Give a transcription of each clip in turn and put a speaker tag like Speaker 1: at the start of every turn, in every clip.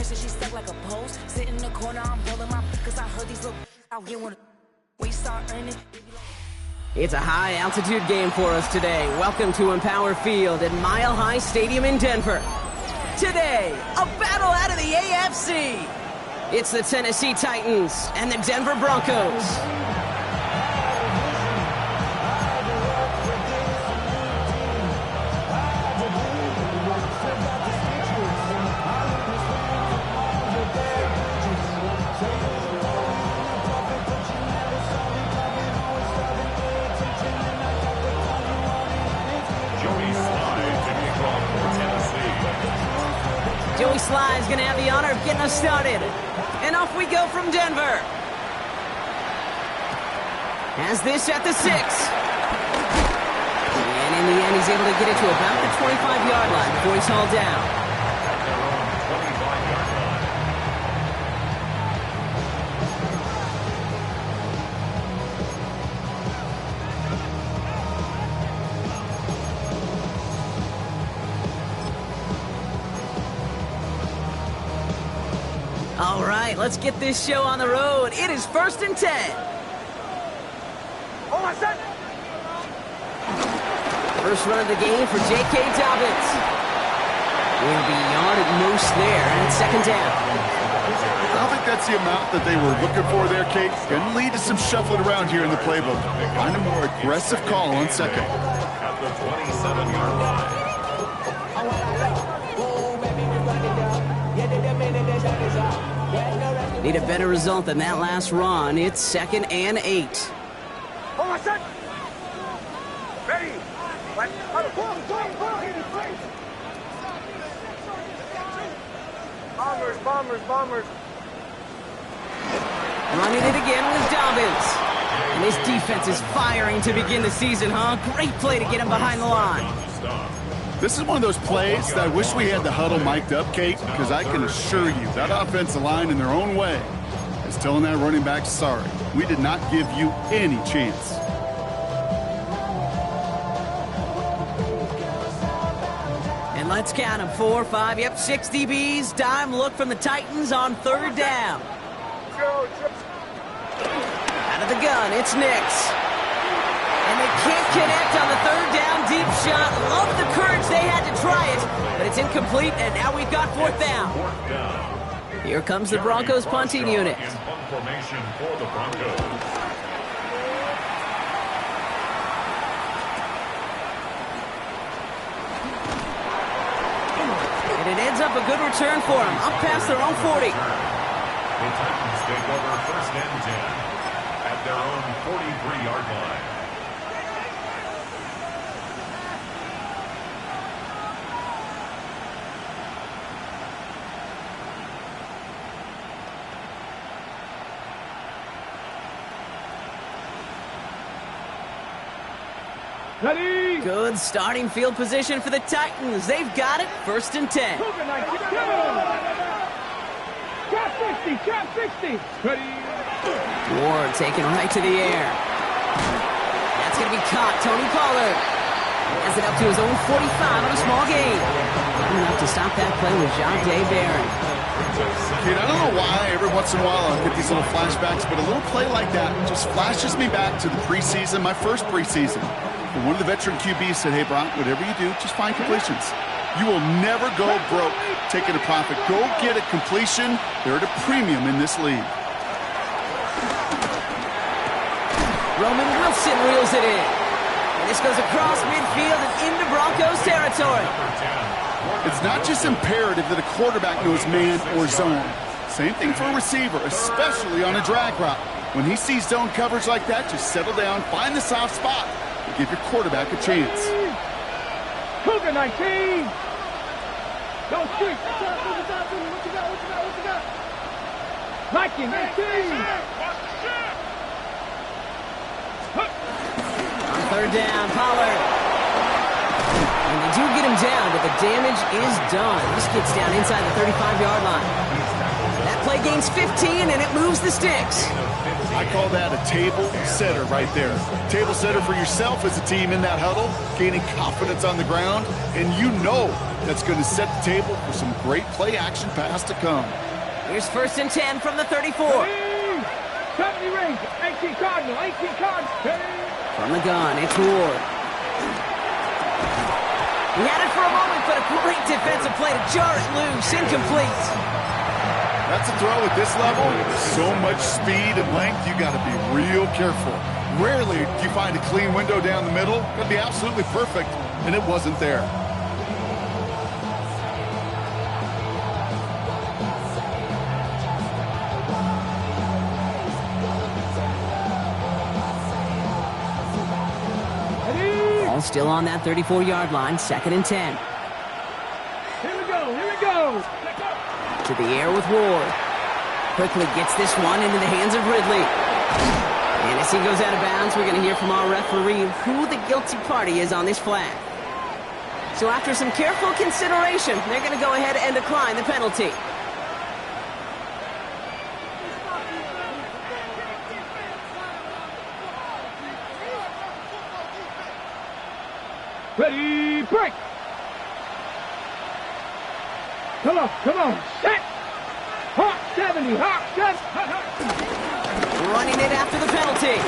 Speaker 1: mission, she stuck like a post. Sit in the corner, I'm rolling my cause I heard these little out here when we start earning.
Speaker 2: It's a high-altitude game for us today. Welcome to Empower Field at Mile High Stadium in Denver. Today, a battle out of the AFC. It's the Tennessee Titans and the Denver Broncos. Joey Sly's going to have the honor of getting us started. And off we go from Denver. Has this at the 6. And in the end, he's able to get it to about the 25-yard line before he's hauled down. All right, let's get this show on the road. It is 1st and 10. First run of the game for J.K. Dobbins. Will be yard at most there, and it's 2nd down.
Speaker 3: I don't think that's the amount that they were looking for there, Kate. Going to lead to some shuffling around here in the playbook. Find a more aggressive call on 2nd.
Speaker 4: At the 27-yard line.
Speaker 2: Need a better result than that last run. It's 2nd and 8.
Speaker 5: Ready. Bombers.
Speaker 2: Running it again with Dobbins. And his defense is firing to begin the season, huh? Great play to get him behind the line.
Speaker 3: This is one of those plays that I wish we had the huddle mic'd up, Kate, because I can assure you that offensive line in their own way is telling that running back, sorry, we did not give you any chance.
Speaker 2: And let's count them. 4, 5, yep, 6 DBs. Dime look from the Titans on 3rd down. Out of the gun, it's Nix. And they can't connect on the 3rd down deep shot. Love the courage they had to try it, but it's incomplete, and now we've got 4th down. Here comes the Broncos punting unit.
Speaker 4: In punt formation for the Broncos.
Speaker 2: And it ends up a good return for them, up past their own 40.
Speaker 4: The Titans take over 1st and 10 at their own 43-yard line.
Speaker 5: Ready.
Speaker 2: Good starting field position for the Titans. They've got it, 1st and 10.
Speaker 5: Trap 60. Ready.
Speaker 2: Ward taken right to the air. That's going to be caught. Tony Pollard has it up to his own 45 on a small gain. Enough to stop that play with Jahdae Barron.
Speaker 3: Kate, I don't know why every once in a while I get these little flashbacks, but a little play like that just flashes me back to the preseason, my first preseason. And one of the veteran QBs said, hey, Brock, whatever you do, just find completions. You will never go broke taking a profit. Go get a completion. They're at a premium in this league.
Speaker 2: Roman Wilson reels it in. And this goes across midfield and into Broncos territory.
Speaker 3: It's not just imperative that a quarterback knows man or zone. Same thing for a receiver, especially on a drag route. When he sees zone coverage like that, just settle down, find the soft spot, and give your quarterback a chance.
Speaker 5: Cougar 19. Go street. What you got? Mikey 19.
Speaker 2: On 3rd down, Pollard. And they do get him down, but the damage is done. This gets down inside the 35-yard line. That play gains 15, and it moves the sticks.
Speaker 3: I call that a table setter right there. Table setter for yourself as a team in that huddle, gaining confidence on the ground, and you know that's going to set the table for some great play-action pass to come.
Speaker 2: Here's 1st and 10 from the 34.
Speaker 5: Company range, 18 Cardinal, 18 Cardinal.
Speaker 2: From the gun, it's Ward. He had it for a moment, but a great defensive play to jar it loose. Incomplete.
Speaker 3: That's a throw at this level. So much speed and length, you got to be real careful. Rarely do you find a clean window down the middle. Could be absolutely perfect, and it wasn't there.
Speaker 2: Ball still on that 34-yard line, 2nd and 10.
Speaker 5: Here we go, here we go.
Speaker 2: To the air with Ward. Quickly gets this one into the hands of Ridley. And as he goes out of bounds, we're going to hear from our referee who the guilty party is on this flag. So after some careful consideration, they're going to go ahead and decline the penalty.
Speaker 5: Ready, break. Come on, set. Hawk 70, Hawk 7.
Speaker 2: Running it after the penalty.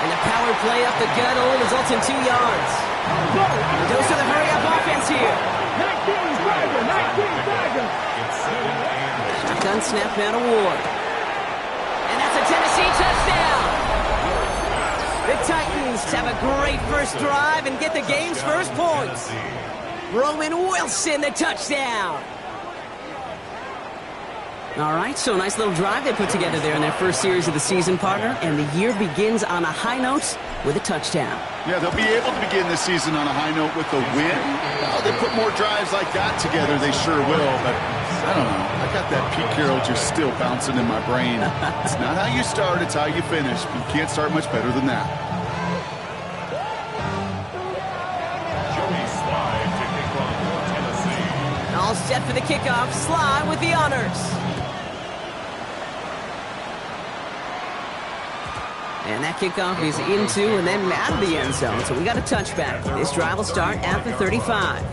Speaker 2: And the power play up the gut only results in 2 yards. Goes to the hurry-up offense here.
Speaker 5: 19 Tiger, 19 Tiger.
Speaker 2: Shotgun snap out of Ward. And that's a Tennessee touchdown. The Titans have a great first drive and get the game's first points. Roman Wilson, the touchdown. All right, so a nice little drive they put together there in their first series of the season, partner, and the year begins on a high note with a touchdown.
Speaker 3: Yeah, they'll be able to begin this season on a high note with a win. Oh, they put more drives like that together, they sure will, but I don't know. I got that Pete Carroll just still bouncing in my brain. It's not how you start, it's how you finish. You can't start much better than that.
Speaker 2: All set for the kickoff. Sly with the honors. And that kickoff is into and then out of the end zone. So we got a touchback. This drive will start at the 35.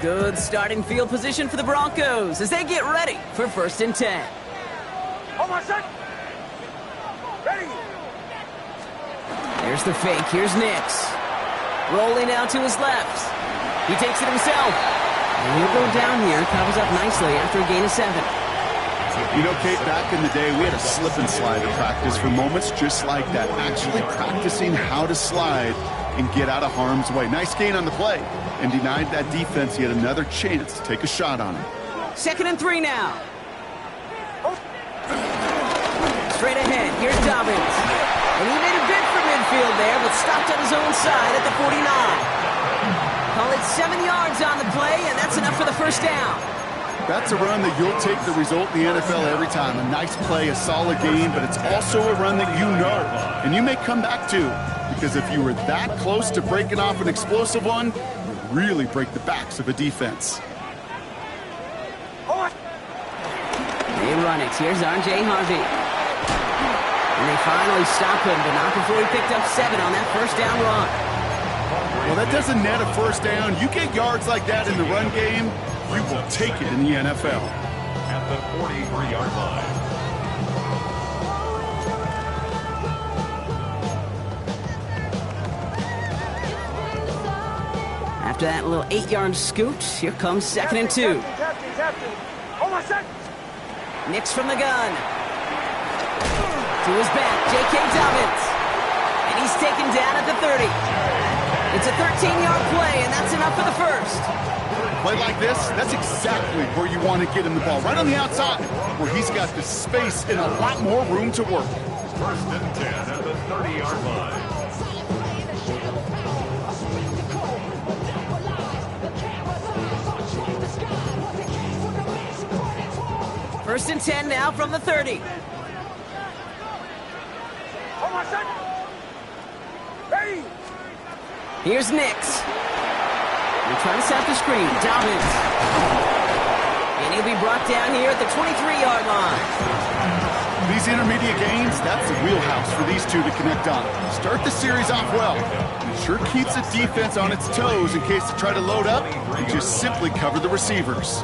Speaker 2: Good starting field position for the Broncos as they get ready for 1st and 10.
Speaker 5: Oh, my son. Ready.
Speaker 2: There's the fake. Here's Nix. Rolling out to his left. He takes it himself. And he'll go down here. Covers up nicely after a gain of 7.
Speaker 3: You know, Kate, back in the day, we had a slip and slide to practice for moments just like that. Actually practicing how to slide and get out of harm's way. Nice gain on the play. And denied that defense yet another chance to take a shot on him.
Speaker 2: 2nd and 3 now. Straight ahead. Here's Dobbins. And he made a bid for midfield there, but stopped on his own side at the 49. Call it 7 yards on the play, and that's enough for the first down.
Speaker 3: That's a run that you'll take the result in the NFL every time. A nice play, a solid game, but it's also a run that you know, and you may come back to, because if you were that close to breaking off an explosive one, you really break the backs of a defense.
Speaker 2: They run it. Here's R.J. Harvey. And they finally stop him, but not before he picked up 7 on that first down run.
Speaker 3: Well, that doesn't net a first down. You get yards like that in the run game, you will take it in the NFL.
Speaker 4: At the 43-yard line.
Speaker 2: After that little 8-yard scoot, here comes 2nd and 2. Nix from the gun. To his back, J.K. Dobbins. And he's taken down at the 30. It's a 13-yard play, and that's enough for the first.
Speaker 3: Play like this, that's exactly where you want to get him the ball. Right on the outside, where he's got the space and a lot more room to work.
Speaker 4: 1st and 10 at the 30-yard line.
Speaker 2: 1st and 10 now from the 30. Here's Nix. They're trying to set up the screen. Dobbins. And he'll be brought down here at the 23-yard line.
Speaker 3: These intermediate gains, that's the wheelhouse for these two to connect on. Start the series off well. It sure keeps the defense on its toes in case they try to load up and just simply cover the receivers.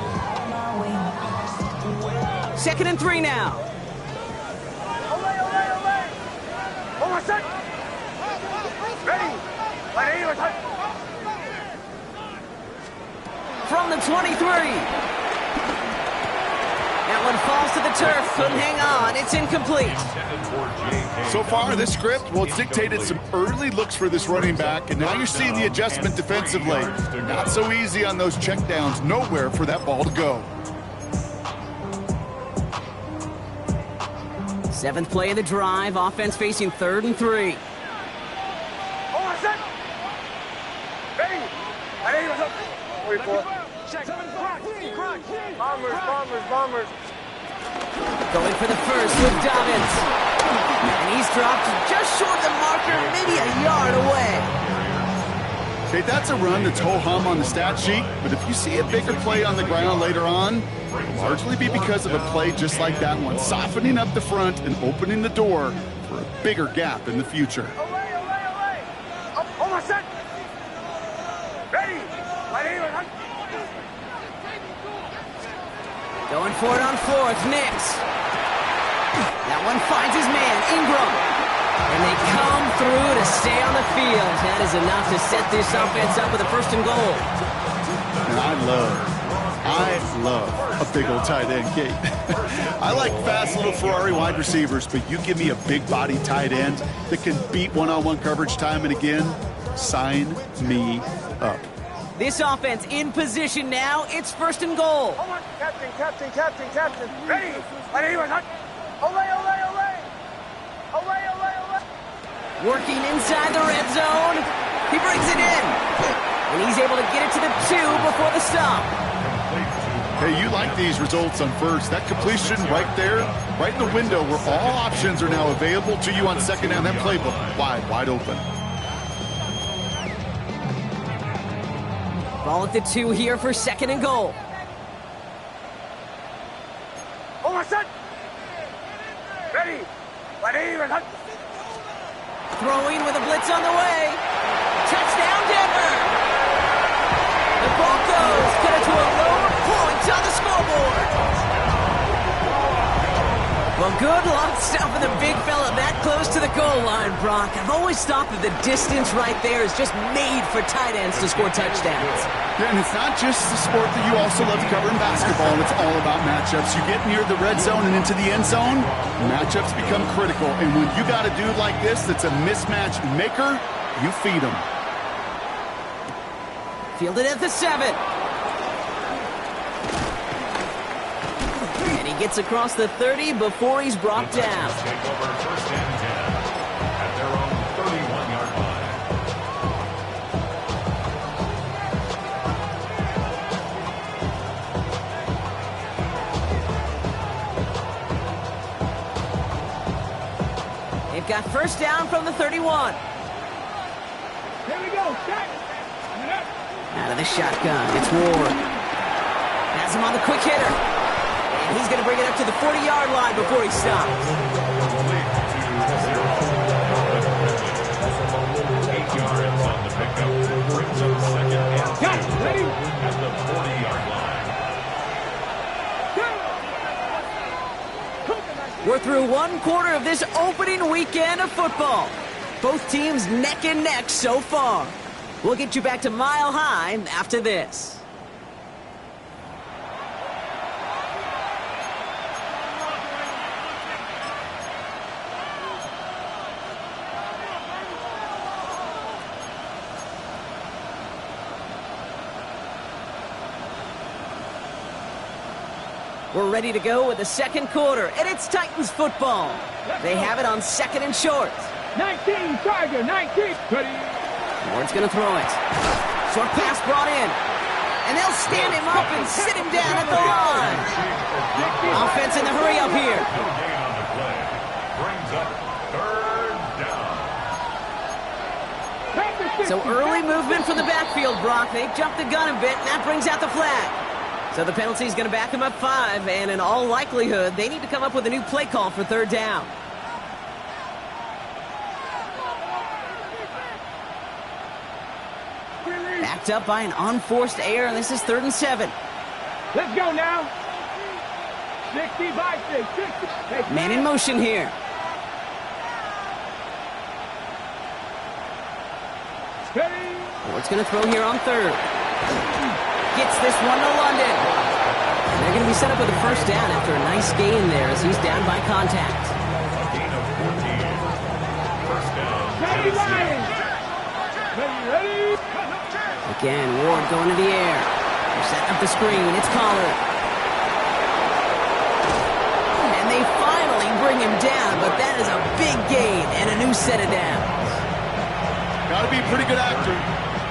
Speaker 2: 2nd and 3 now. From the 23. That one falls to the turf. Couldn't hang on. It's incomplete.
Speaker 3: So far, this script, well, it's dictated some early looks for this running back, and now you're seeing the adjustment defensively. Not so easy on those checkdowns. Nowhere for that ball to go.
Speaker 2: 7th play of the drive. Offense facing 3rd and 3.
Speaker 5: Bombers.
Speaker 2: Going for the first with Dobbins. And he's dropped just short of the marker, maybe a yard away.
Speaker 3: Okay, that's a run that's ho-hum on the stat sheet, but if you see a bigger play on the ground later on, it'll largely be because of a play just like that one, softening up the front and opening the door for a bigger gap in the future.
Speaker 2: Going for it on 4th, Nix. That one finds his man, Ingram. And they come through to stay on the field. That is enough to set this offense up with a 1st and goal.
Speaker 3: And I love a big old tight end, Kate. I like fast little Ferrari wide receivers, but you give me a big body tight end that can beat one-on-one coverage time and again, sign me up.
Speaker 2: This offense in position now. It's 1st and goal.
Speaker 5: Captain. Ready.
Speaker 2: Working inside the red zone. He brings it in. And he's able to get it to the 2 before the stop.
Speaker 3: Hey, you like these results on first. That completion right there, right in the window where all options are now available to you on 2nd down. That playbook wide open.
Speaker 2: Ball at the 2 here for 2nd and goal. Throwing with a blitz on the way. Touchdown, Denver! The Broncos get it to a lower point on the scoreboard. Well, good luck stuffing the big fella that close to the goal line, Brock. I've always thought that the distance right there is just made for tight ends to score touchdowns.
Speaker 3: Yeah, and it's not just the sport that you also love to cover in basketball. It's all about matchups. You get near the red zone and into the end zone, matchups become critical. And when you got a dude like this that's a mismatch maker, you feed him.
Speaker 2: Fielded at the 7. And he gets across the 30 before he's brought down.
Speaker 4: Take over 1st and 10 at their own 31-yard line.
Speaker 2: They've got 1st down from the 31.
Speaker 5: Here we go.
Speaker 2: Out of the shotgun, it's Ward. Has him on the quick hitter. And he's going to bring it up to the 40-yard line before he stops.
Speaker 4: 8 yards on the pickup. Brings up 2nd and 2 at the 40-yard line.
Speaker 2: We're through 1 quarter of this opening weekend of football. Both teams neck and neck so far. We'll get you back to Mile High after this. We're ready to go with the 2nd quarter, and it's Titans football. They have it on 2nd and short.
Speaker 5: 19, Tiger, 19. Ready.
Speaker 2: Ward's going to throw it. Short pass brought in. And they'll stand him up and sit him down at the line. Offense in the hurry up here.
Speaker 4: No gain on the play. Brings up 3rd down.
Speaker 2: It's So early movement from the backfield, Brock. They jumped the gun a bit, and that brings out the flag. So the penalty is going to back them up 5, and in all likelihood, they need to come up with a new play call for 3rd down. Backed up by an unforced error, and this is 3rd and 7.
Speaker 5: Let's go now. 60 by 60.
Speaker 2: Man in motion here. Ward's going to throw here on 3rd. Gets this one to London. They're going to be set up with a 1st down after a nice gain there as he's down by contact.
Speaker 4: A gain of 14. 1st down.
Speaker 5: Ready, Lions. Ready.
Speaker 2: Again, Ward going to the air. They're setting up the screen. It's Pollard. And they finally bring him down, but that is a big gain and a new set of downs.
Speaker 3: Got to be a pretty good actor.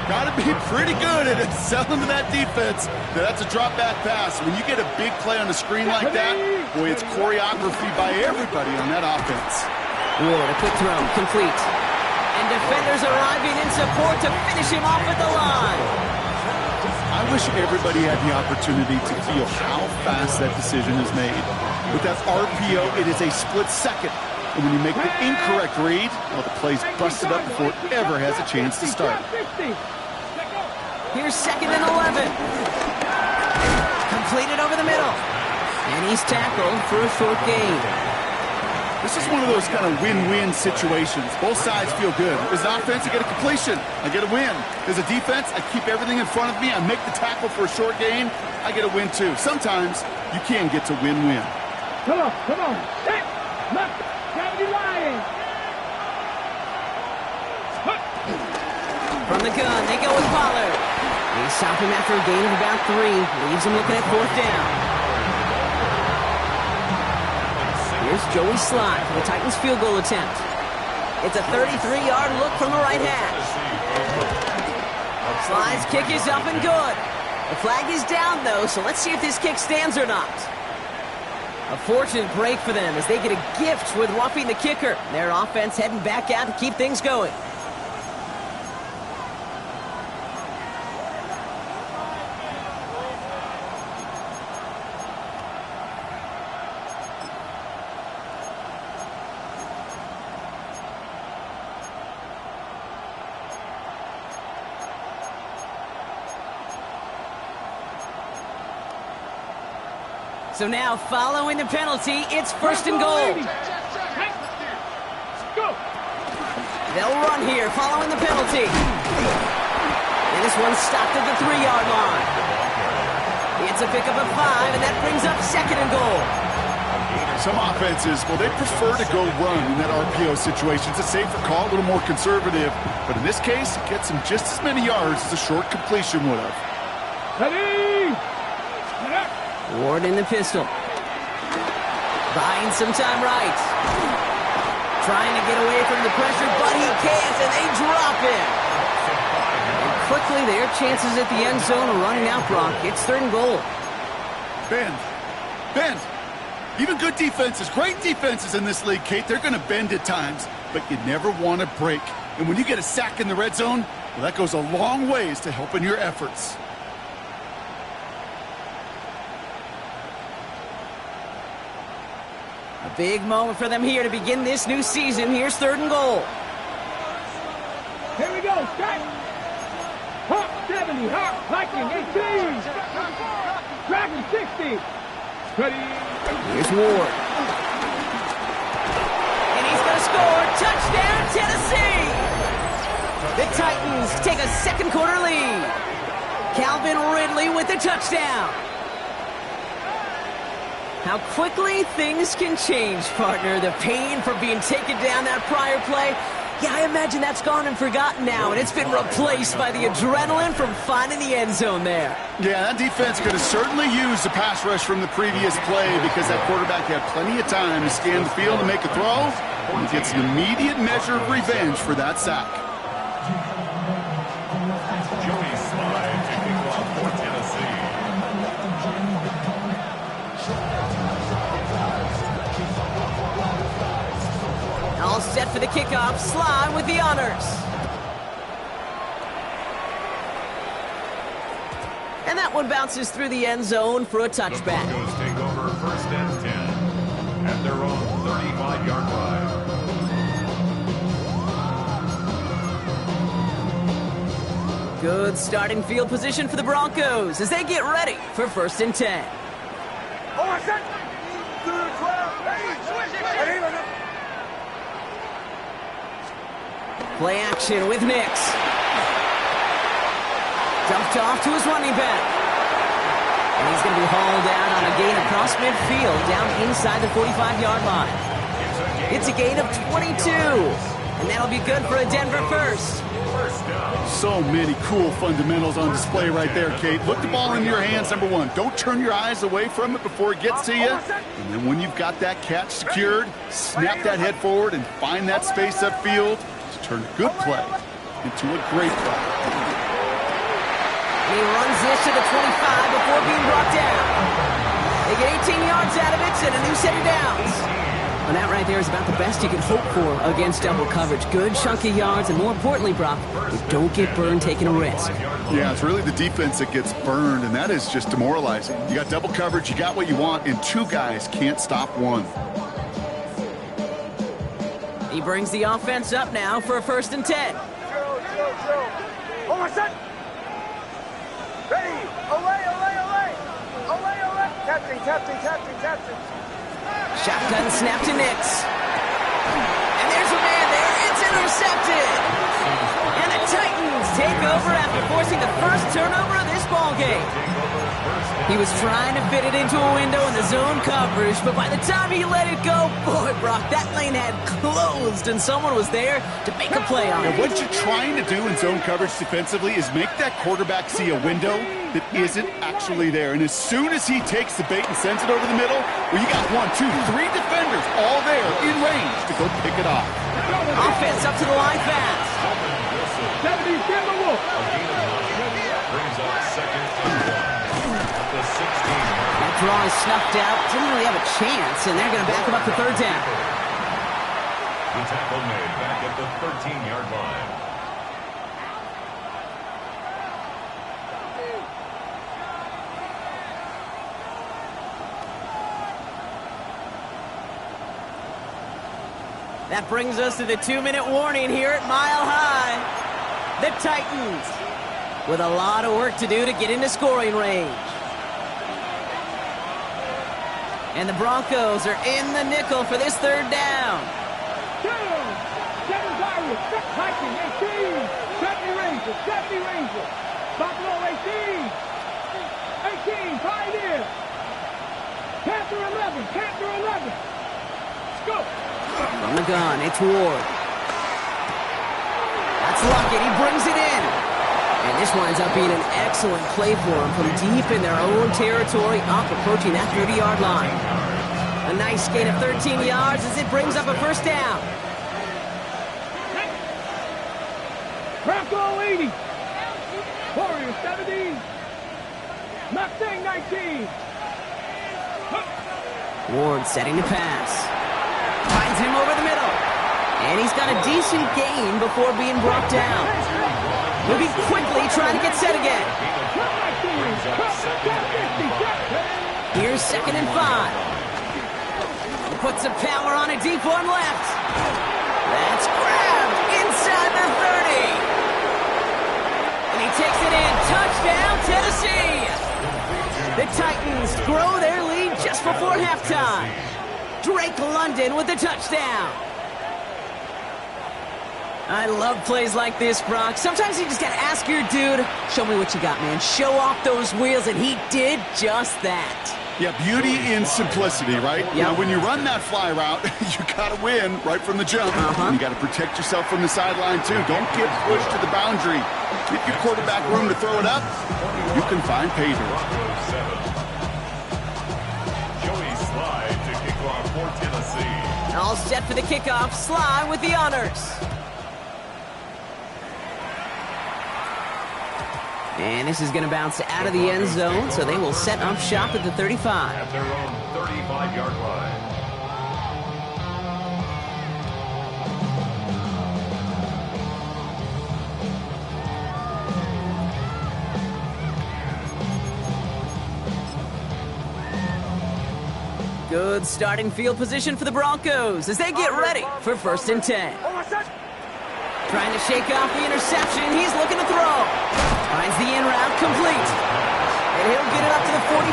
Speaker 3: Got to be pretty good at selling to that defense. That's a drop back pass. When you get a big play on the screen like that, boy, it's choreography by everybody on that offense.
Speaker 2: Ward, a quick throw, complete. And defenders arriving in support to finish him off at the line.
Speaker 3: I wish everybody had the opportunity to feel how fast that decision is made. With that RPO, it is a split second. And when you make the incorrect read, well, the play's busted up before it ever has a chance to start.
Speaker 2: Here's 2nd and 11. Completed over the middle. And he's tackled for a short gain.
Speaker 3: This is one of those kind of win-win situations. Both sides feel good. As an offense, I get a completion. I get a win. As a defense, I keep everything in front of me. I make the tackle for a short gain. I get a win, too. Sometimes you can get to win-win.
Speaker 5: Come on. Set. Left. Ready, Lions.
Speaker 2: From the gun, they go with Pollard. They stop him after a gain of about 3. Leaves him looking at 4th down. Here's Joey Sly for the Titans' field goal attempt. It's a 33-yard look from the right hash. Sly's kick is up and good. The flag is down, though, so let's see if this kick stands or not. A fortunate break for them as they get a gift with roughing the kicker. Their offense heading back out to keep things going. So now, following the penalty, it's 1st and goal. They'll run here, following the penalty. And this one's stopped at the 3-yard line. It's a pickup of 5, and that brings up 2nd and goal.
Speaker 3: Some offenses, well, they prefer to go run in that RPO situation. It's a safer call, a little more conservative. But in this case, it gets them just as many yards as a short completion would have.
Speaker 5: Ready.
Speaker 2: Ward in the pistol. Buying some time right. Trying to get away from the pressure, but he can't, and they drop him. And quickly, their chances at the end zone are running out, Brock. It's 3rd and goal.
Speaker 3: Bend. Even good defenses, great defenses in this league, Kate, they're going to bend at times, but you never want to break. And when you get a sack in the red zone, well, that goes a long ways to helping your efforts.
Speaker 2: A big moment for them here to begin this new season. Here's 3rd and goal.
Speaker 5: Here we go. Strike. Hawk 70. Hawk Viking 18. Dragon 60. Ready.
Speaker 2: Here's Ward. And he's going to score. Touchdown, Tennessee. The Titans take a 2nd quarter lead. Calvin Ridley with the touchdown. How quickly things can change, partner. The pain from being taken down that prior play, yeah, I imagine that's gone and forgotten now, and it's been replaced by the adrenaline from finding the end zone there.
Speaker 3: Yeah, that defense could have certainly used the pass rush from the previous play because that quarterback had plenty of time to scan the field and make a throw, and he gets an immediate measure of revenge for that sack.
Speaker 4: Joey Sly to kick off for Tennessee.
Speaker 2: All set for the kickoff. Sly with the honors. that one bounces through the end zone for a
Speaker 4: The
Speaker 2: touchback.
Speaker 4: Broncos take over 1st and 10 at their own 35-yard line.
Speaker 2: Good starting field position for the Broncos as they get ready for 1st and 10. Play action with Nix. Dumped off to his running back. And he's going to be hauled out on a gain across midfield down inside the 45-yard line. It's a gain of 22. And that'll be good for a Denver first.
Speaker 3: So many cool fundamentals on display right there, Kate. Look the ball into your hands, number one. Don't turn your eyes away from it before it gets to you. And then when you've got that catch secured, snap that head forward and find that space upfield to turn a good play into a great play.
Speaker 2: He runs this to the 25 before being brought down. They get 18 yards out of it and a new set of downs. And that right there is about the best you can hope for against double coverage. Good chunky yards, and more importantly, Brock, you don't get burned taking a risk.
Speaker 3: Yeah, it's really the defense that gets burned, and that is just demoralizing. You got double coverage, you got what you want, and two guys can't stop one.
Speaker 2: He brings the offense up now for a 1st and 10.
Speaker 5: Hold on, set. Ready. Olay, olay, olay. Olay, olay. Captain.
Speaker 2: Shotgun snap to Nix. And there's a man there. It's intercepted. And the Titans take over after forcing the first turnover of this ballgame. He was trying to fit it into a window in the zone coverage, but by the time he let it go, boy, Brock, that lane had closed, and someone was there to make a play on it.
Speaker 3: And what you're trying to do in zone coverage defensively is make that quarterback see a window that isn't actually there. And as soon as he takes the bait and sends it over the middle, well, you got 1, 2, 3 defenders all there in range to go pick it off.
Speaker 2: Offense up to the line fast.
Speaker 5: 70, stand the wolf.
Speaker 4: Brings up 2nd and 1 at the 16.
Speaker 2: That draw is snuffed out. Didn't really have a chance, and they're going to back him up to 3rd down.
Speaker 4: The tackle made back at the 13-yard line.
Speaker 2: That brings us to the 2-minute warning here at Mile High. The Titans with a lot of work to do to get into scoring range. And the Broncos are in the nickel for this 3rd down.
Speaker 5: 2, 7 Irish, hiking, 18, 70 Rangers, Buffalo 18, Pioneer, Panther 11, let's go.
Speaker 2: From the gun, it's Ward. That's Luckett, he brings it in. And this winds up being an excellent play for him from deep in their own territory, up approaching that 30-yard line. A nice gain of 13 yards as it brings up a 1st down.
Speaker 5: Bronco 80, Warrior 70, Mustang 19.
Speaker 2: Ward setting to pass. Finds him over the middle. And he's got a decent gain before being brought down. Moving quickly, trying to get set again. Here's 2nd and 5. He puts some power on a deep one left. That's grabbed inside the 30. And he takes it in. Touchdown, Tennessee. The Titans grow their lead just before halftime. Drake London with the touchdown. I love plays like this, Brock. Sometimes you just got to ask your dude, show me what you got, man. Show off those wheels, and he did just that.
Speaker 3: Yeah, beauty in simplicity, right?
Speaker 2: Yep.
Speaker 3: Now, when you run that fly route, you got to win right from the jump. And you got to protect yourself from the sideline, too. Don't get pushed to the boundary. Give your quarterback room to throw it up. You can find pay dirt.
Speaker 4: Joey Slide to kick off for Tennessee.
Speaker 2: All set for the kickoff. Sly with the honors. And this is going to bounce out of the end zone, so they will set up shop at the 35.
Speaker 4: At their own 35-yard line.
Speaker 2: Good starting field position for the Broncos as they get ready for 1st and 10. Trying to shake off the interception. He's looking to throw. Finds the in route complete. And he'll get it up to the 44.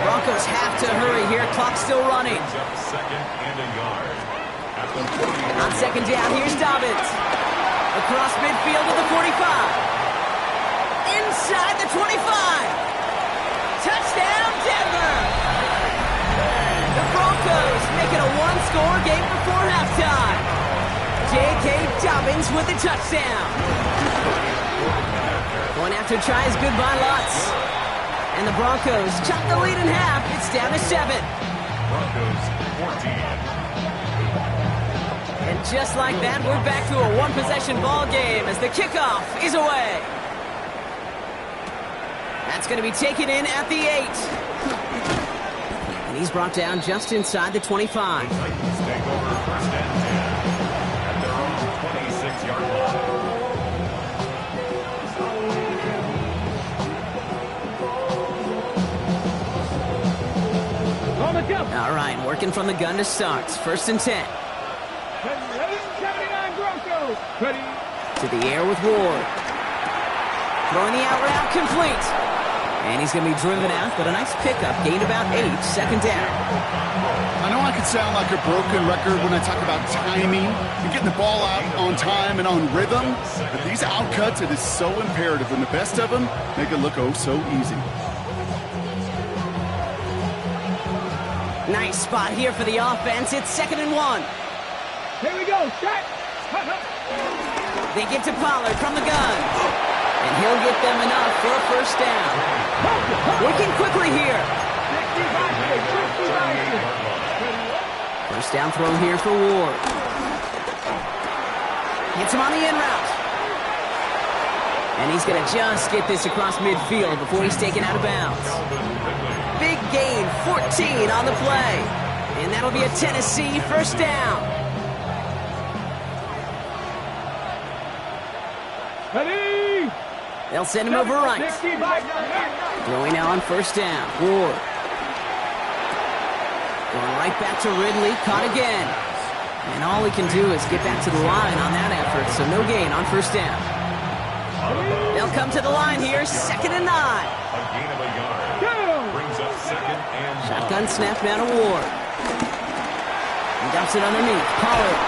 Speaker 2: Broncos have to hurry here. Clock's still running. On 2nd down, here's Dobbins. Across midfield to the 45. Inside the 25. Touchdown, Denver. The Broncos make it a one-score game before halftime. J.K. Dobbins with the touchdown. One after tries goodbye lots. And the Broncos chop the lead in half. It's down to 7.
Speaker 4: Broncos 14.
Speaker 2: And just like that, we're back to a one-possession ball game as the kickoff is away. That's going to be taken in at the 8. And he's brought down just inside the 25.
Speaker 4: The Titans take over 1st and 10 at their own 26-yard line.
Speaker 2: All right, working from the gun to start. 1st and 10.
Speaker 5: 79 Broncos. Ready.
Speaker 2: To the air with Ward. Throwing the out route complete. And he's going to be driven out, but a nice pickup. Gained about 8. 2nd down.
Speaker 3: I know I could sound like a broken record when I talk about timing and getting the ball out on time and on rhythm, but these out cuts, it is so imperative, and the best of them make it look oh so easy.
Speaker 2: Nice spot here for the offense. It's 2nd and 1.
Speaker 5: Here we go. Shot.
Speaker 2: They get to Pollard from the gun. And he'll get them enough for a 1st down. Working quickly here. 1st down throw here for Ward. Gets him on the in route. And he's going to just get this across midfield before he's taken out of bounds. Big gain, 14 on the play. And that'll be a Tennessee 1st down.
Speaker 5: Ready.
Speaker 2: They'll send him over right. Throwing now on 1st down. Ward. Going right back to Ridley. Caught again. And all he can do is get back to the line on that effort. So no gain on 1st down. They'll come to the line here. 2nd and 9.
Speaker 4: A gain of a yard. Brings up 2nd and 9.
Speaker 2: Shotgun snap now to Ward. He dumps it underneath. Pollard.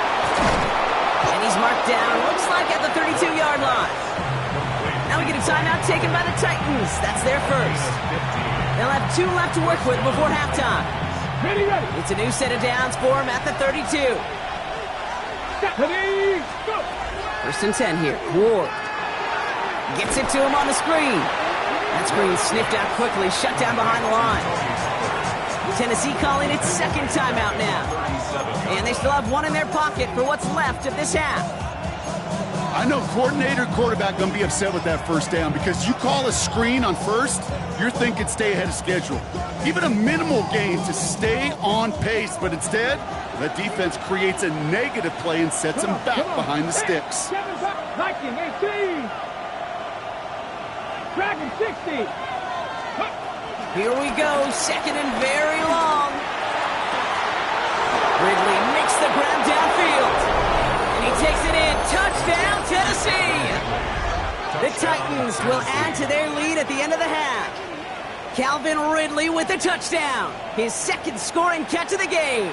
Speaker 2: And he's marked down. Looks like at the 32-yard line. Now we get a timeout taken by the Titans. That's their 1st. They'll have 2 left to work with before halftime.
Speaker 5: Ready.
Speaker 2: It's a new set of downs for him at the 32.
Speaker 5: Ready. Go.
Speaker 2: 1st and 10 here. Ward. Gets it to him on the screen. That screen sniffed out quickly, shut down behind the line. Tennessee calling its 2nd timeout now. And they still have 1 in their pocket for what's left of this half.
Speaker 3: I know coordinator, quarterback going to be upset with that 1st down because you call a screen on 1st, you're thinking stay ahead of schedule. Even a minimal gain to stay on pace, but instead, the defense creates a negative play and sets them back behind the sticks.
Speaker 5: Viking 18. Dragon 60.
Speaker 2: Here we go, 2nd and very long. Ridley makes the grab downfield. And he takes it in. Touchdown, Tennessee! The Titans will add to their lead at the end of the half. Calvin Ridley with the touchdown. His 2nd scoring catch of the game.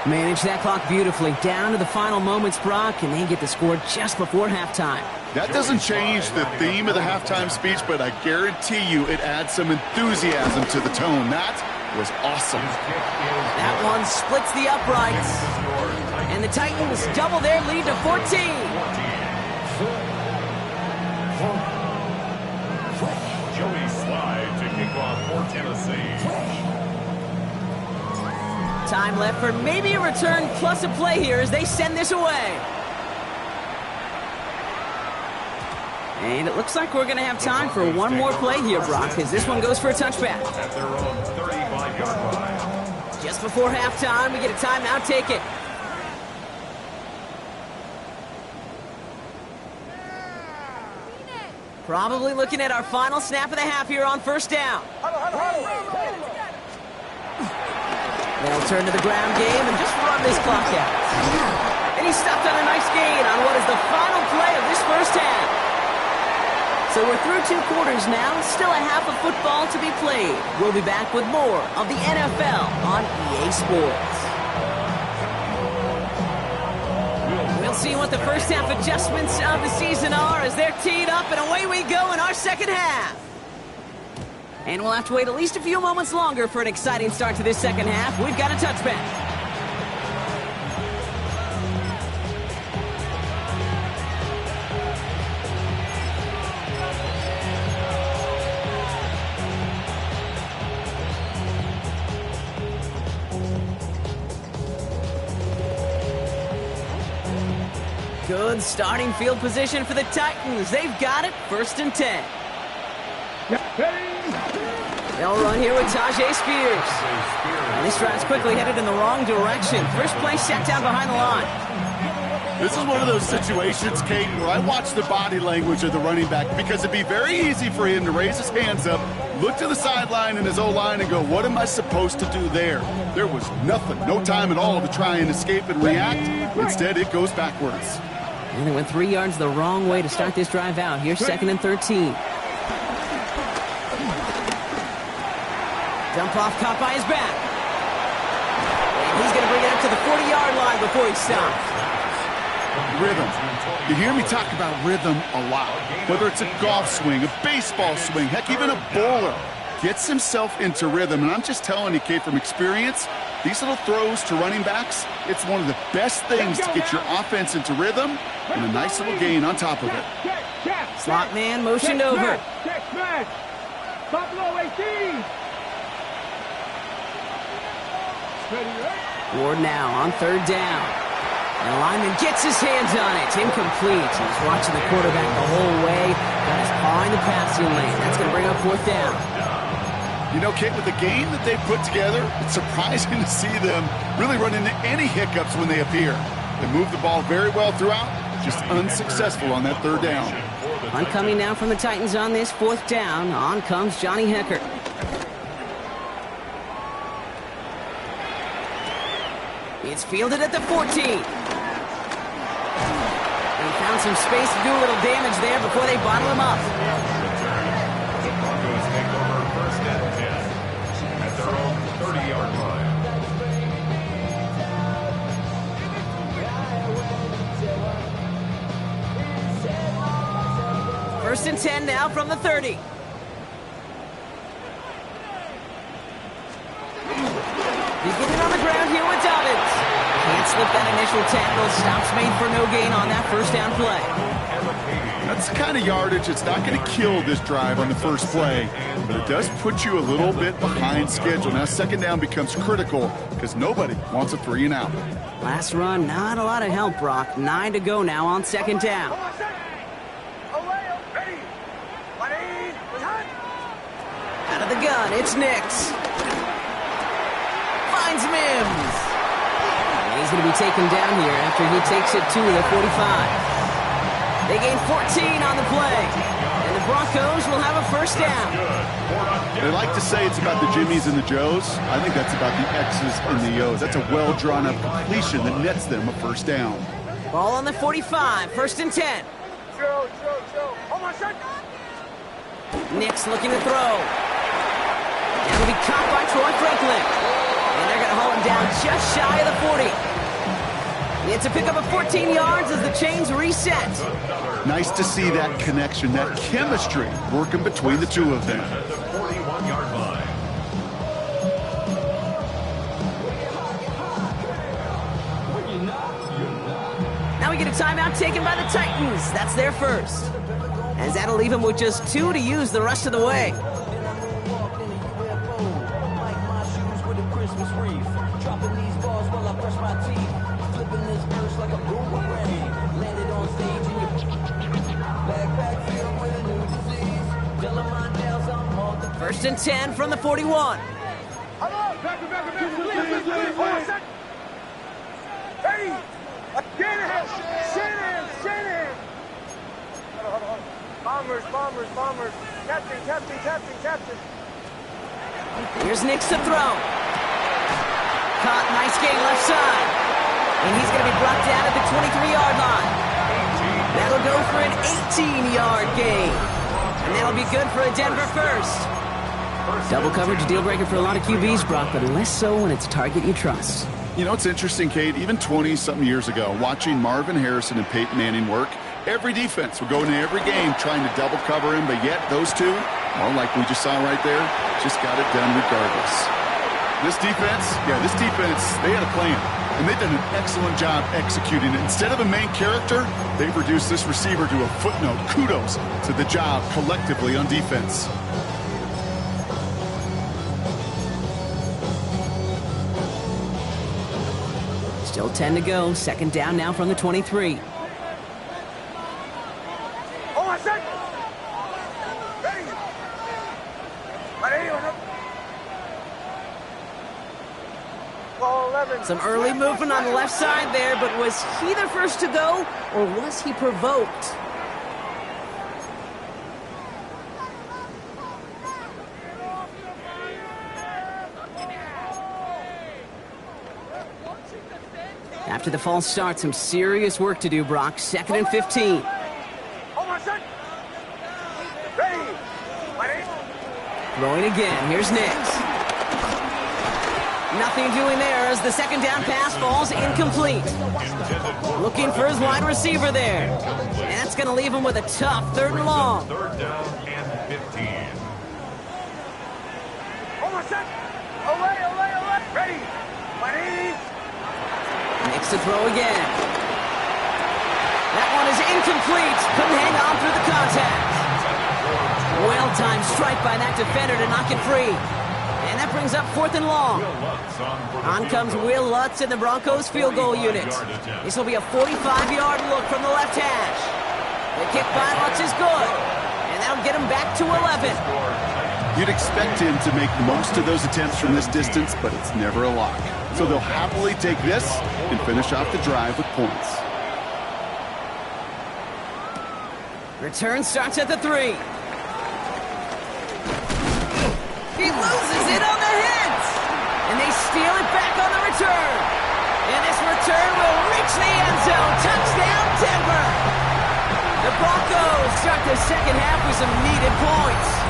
Speaker 2: Manage that clock beautifully. Down to the final moments, Brock, and they get the score just before halftime.
Speaker 3: That doesn't change the theme of the halftime speech, but I guarantee you it adds some enthusiasm to the tone. That was awesome.
Speaker 2: That one splits the uprights. And the Titans double their lead to 14.
Speaker 4: Joey Slide to kick off for Tennessee.
Speaker 2: Time left for maybe a return plus a play here as they send this away. And it looks like we're going to have time for one more play here, Brock, as this one goes for a touchback.
Speaker 4: At their own 35-yard line.
Speaker 2: Just before halftime, we get a timeout. Take it. Probably looking at our final snap of the half here on first down. They'll turn to the ground game and just run this clock out. And he stopped on a nice gain on what is the final play of this first half. So we're through 2 quarters now, still a half of football to be played. We'll be back with more of the NFL on EA Sports. We'll see what the first half adjustments of the season are as they're teed up, and away we go in our second half. And we'll have to wait at least a few moments longer for an exciting start to this second half. We've got a touchback. Good starting field position for the Titans. They've got it, 1st and 10. They'll run here with Tajay Spears. And this drive's quickly headed in the wrong direction. First play set down behind the line.
Speaker 3: This is one of those situations, Kate, where I watch the body language of the running back because it'd be very easy for him to raise his hands up, look to the sideline in his O-line and go, what am I supposed to do there? There was nothing, no time at all to try and escape and react. Instead, it goes backwards.
Speaker 2: And they went 3 yards the wrong way to start this drive out. Here's 2nd and 13. Dump off caught by his back. And he's going to bring it up to the 40-yard line before he stops.
Speaker 3: Rhythm. You hear me talk about rhythm a lot. Whether it's a golf swing, a baseball swing, heck, even a bowler gets himself into rhythm. And I'm just telling you, Kate, from experience, these little throws to running backs, it's one of the best things to get your offense into rhythm and a nice little gain on top of it.
Speaker 2: Slot man motioned over.
Speaker 5: Buffalo 18.
Speaker 2: Ward now on 3rd down. And the lineman gets his hands on it. Incomplete. He's watching the quarterback the whole way. Got his paw in the passing lane. That's going to bring up 4th down.
Speaker 3: You know, Kate, with the game that they've put together, it's surprising to see them really run into any hiccups when they appear. They move the ball very well throughout, just unsuccessful on that 3rd down.
Speaker 2: Punt coming now from the Titans on this 4th down. On comes Johnny Hecker. It's fielded at the 14. They found some space to do a little damage there before they bottle him up.
Speaker 4: The Broncos take over 1st and 10 at their own 30-yard line.
Speaker 2: 1st and 10 now from the 30. Beginning on the ground here with Dobbins. Can't slip that initial tackle. Stops made for no gain on that 1st down play.
Speaker 3: That's the kind of yardage that's not going to kill this drive on the first play, but it does put you a little bit behind schedule. Now 2nd down becomes critical because nobody wants a 3 and out.
Speaker 2: Last run, not a lot of help, Brock. 9 to go now on 2nd down. Out of the gun, it's Nix. Finds Mims. And he's going to be taken down here after he takes it to the 45. They gain 14 on the play. And the Broncos will have a 1st down.
Speaker 3: They like to say it's about the Jimmies and the Joes. I think that's about the X's and the O's. That's a well-drawn-up completion that nets them a 1st down.
Speaker 2: Ball on the 45, 1st and 10. Nix looking to throw. And it'll be caught by Troy Franklin. And they're going to hold him down just shy of the 40. It's a pickup of 14 yards as the chains reset.
Speaker 3: Nice to see that connection, that chemistry working between the two of them.
Speaker 4: At the 41-yard line.
Speaker 2: Now we get a timeout taken by the Titans. That's their first. As that'll leave them with just 2 to use the rest of the way. First and 10 from the 41.
Speaker 5: Bombers, bombers, bombers. Captain, captain, captain, captain.
Speaker 2: Here's Nix to throw. Caught, nice gain left side. And he's going to be brought down at the 23-yard line. That'll go for an 18-yard gain. And that'll be good for a Denver first. Double coverage deal breaker for a lot of QBs, Brock, but less so when it's a target you trust.
Speaker 3: You know, it's interesting, Kate, even 20-something years ago, watching Marvin Harrison and Peyton Manning work, every defense would go into every game trying to double cover him, but yet those two, well, like we just saw right there, just got it done regardless. This defense, they had a plan, and they've done an excellent job executing it. Instead of a main character, they've reduced this receiver to a footnote. Kudos to the job collectively on defense.
Speaker 2: Still 10 to go. Second down now from the 23.
Speaker 5: Oh, my second. Ready. Ready. Ball 11.
Speaker 2: Some early movement on the left side there, but was he the first to go, or was he provoked? After the false start, some serious work to do, Brock. 2nd and 15.
Speaker 5: Oh, my second. Ready. Ready.
Speaker 2: Throwing again. Here's Nix. Nothing doing there as the second down pass falls incomplete. Looking for his wide receiver there. And that's going to leave him with a tough 3rd and long.
Speaker 4: 3rd down and 15.
Speaker 5: Oh, my second. Away. Ready. Ready.
Speaker 2: Nix to throw again. That one is incomplete. Couldn't hang on through the contact. Well-timed strike by that defender to knock it free. And that brings up 4th and long. On comes Will Lutz in the Broncos field goal unit. This will be a 45-yard look from the left hash. The kick by Lutz is good. And that'll get him back to 11.
Speaker 3: You'd expect him to make most of those attempts from this distance, but it's never a lock. So they'll happily take this and finish off the drive with points.
Speaker 2: Return starts at the 3. He loses it on the hit! And they steal it back on the return. And this return will reach the end zone. Touchdown, Denver! The Broncos start the second half with some needed points.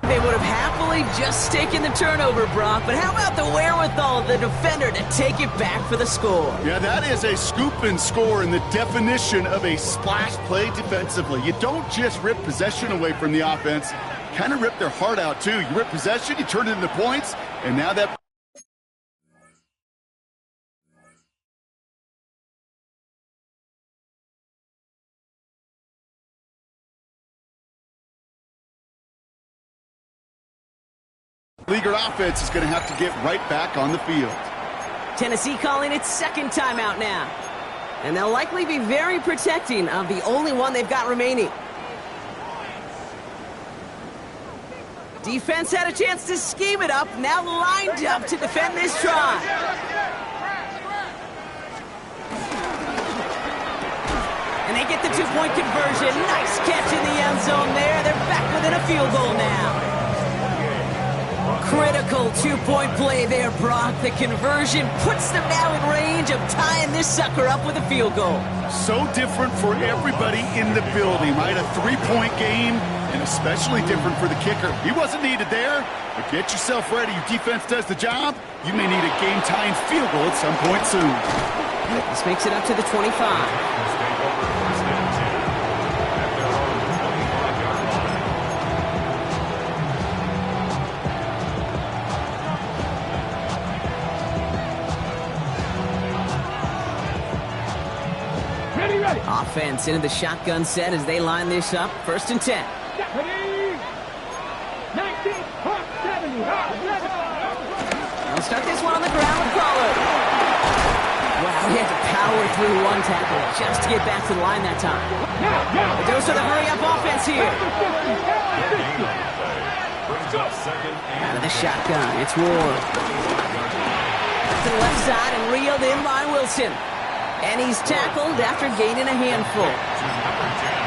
Speaker 2: They would have happily just taken the turnover, Brock, but how about the wherewithal of the defender to take it back for the score?
Speaker 3: Yeah, that is a scoop and score in the definition of a splash play defensively. You don't just rip possession away from the offense, kind of rip their heart out too. You rip possession, you turn it into points, and now that... Leaguer offense is going to have to get right back on the field.
Speaker 2: Tennessee calling its second timeout now. And they'll likely be very protecting of the only one they've got remaining. Defense had a chance to scheme it up, now lined up to defend this try. And they get the two-point conversion. Nice catch in the end zone there. They're back within a field goal now. Critical two-point play there, Brock. The conversion puts them now in range of tying this sucker up with a field goal.
Speaker 3: So different for everybody in the building, right? A three-point game, and especially different for the kicker. He wasn't needed there, but get yourself ready. Your defense does the job. You may need a game-tying field goal at some point soon.
Speaker 2: This makes it up to the 25. Offense into the shotgun set as they line this up. 1st and 10.
Speaker 5: 19, hot 70, hot 11.
Speaker 2: They'll start this one on the ground with Pollard. Wow, he had to power through one tackle just to get back to the line that time. The dose of the hurry-up offense here.
Speaker 4: Brings up 2nd
Speaker 2: Out of the shotgun, it's Ward. To the left side and reeled in by Wilson. And he's tackled after gaining a handful.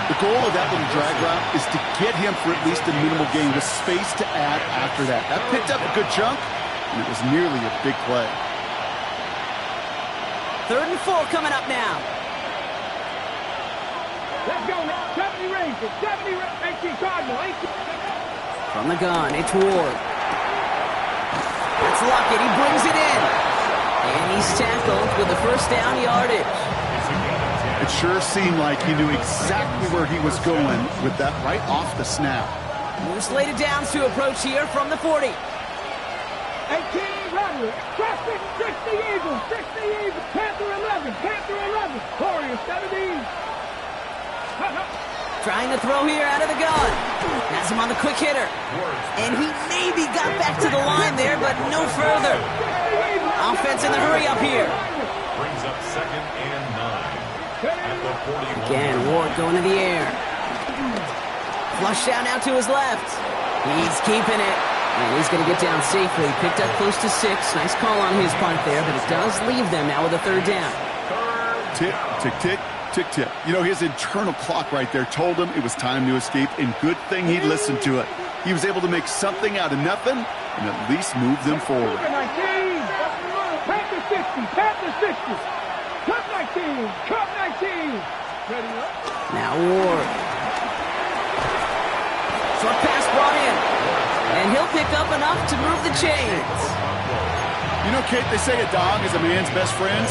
Speaker 3: The goal of that little drag route is to get him for at least a minimal gain with space to add after that. That picked up a good chunk, and it was nearly a big play.
Speaker 2: 3rd and 4 coming up now.
Speaker 5: Let's go. 70 Rangers. 70 18 Cardinal. 18.
Speaker 2: From the gun, it's Ward. That's Luckett. He brings it in. And he's tackled with the first down yardage.
Speaker 3: It sure seemed like he knew exactly where he was going with that right off the snap.
Speaker 2: More slated downs to approach here from the 40.
Speaker 5: 18 Roderick. 60 Eagles. 60 Eagles. Panther 11. Panther 11. Warriors 17.
Speaker 2: Trying to throw here out of the gun. Has him on the quick hitter. And he maybe got back to the line there, but no further. Offense in the hurry up here.
Speaker 4: Brings up 2nd and 9. At the 41.
Speaker 2: Again, Ward going to the air. Flush down now to his left. He's keeping it. And he's going to get down safely. Picked up close to 6. Nice call on his part there, but it does leave them now with a 3rd down.
Speaker 3: Tick, tick, tick. Tick-tick. You know, his internal clock right there told him it was time to escape, and good thing he listened to it. He was able to make something out of nothing and at least move them forward.
Speaker 5: 19. Panther 60. Panther 60. Cup 19. Cup 19. Ready up.
Speaker 2: Now Ward. Short pass brought in. And he'll pick up enough to move the chains.
Speaker 3: You know, Kate, they say a dog is a man's best friend.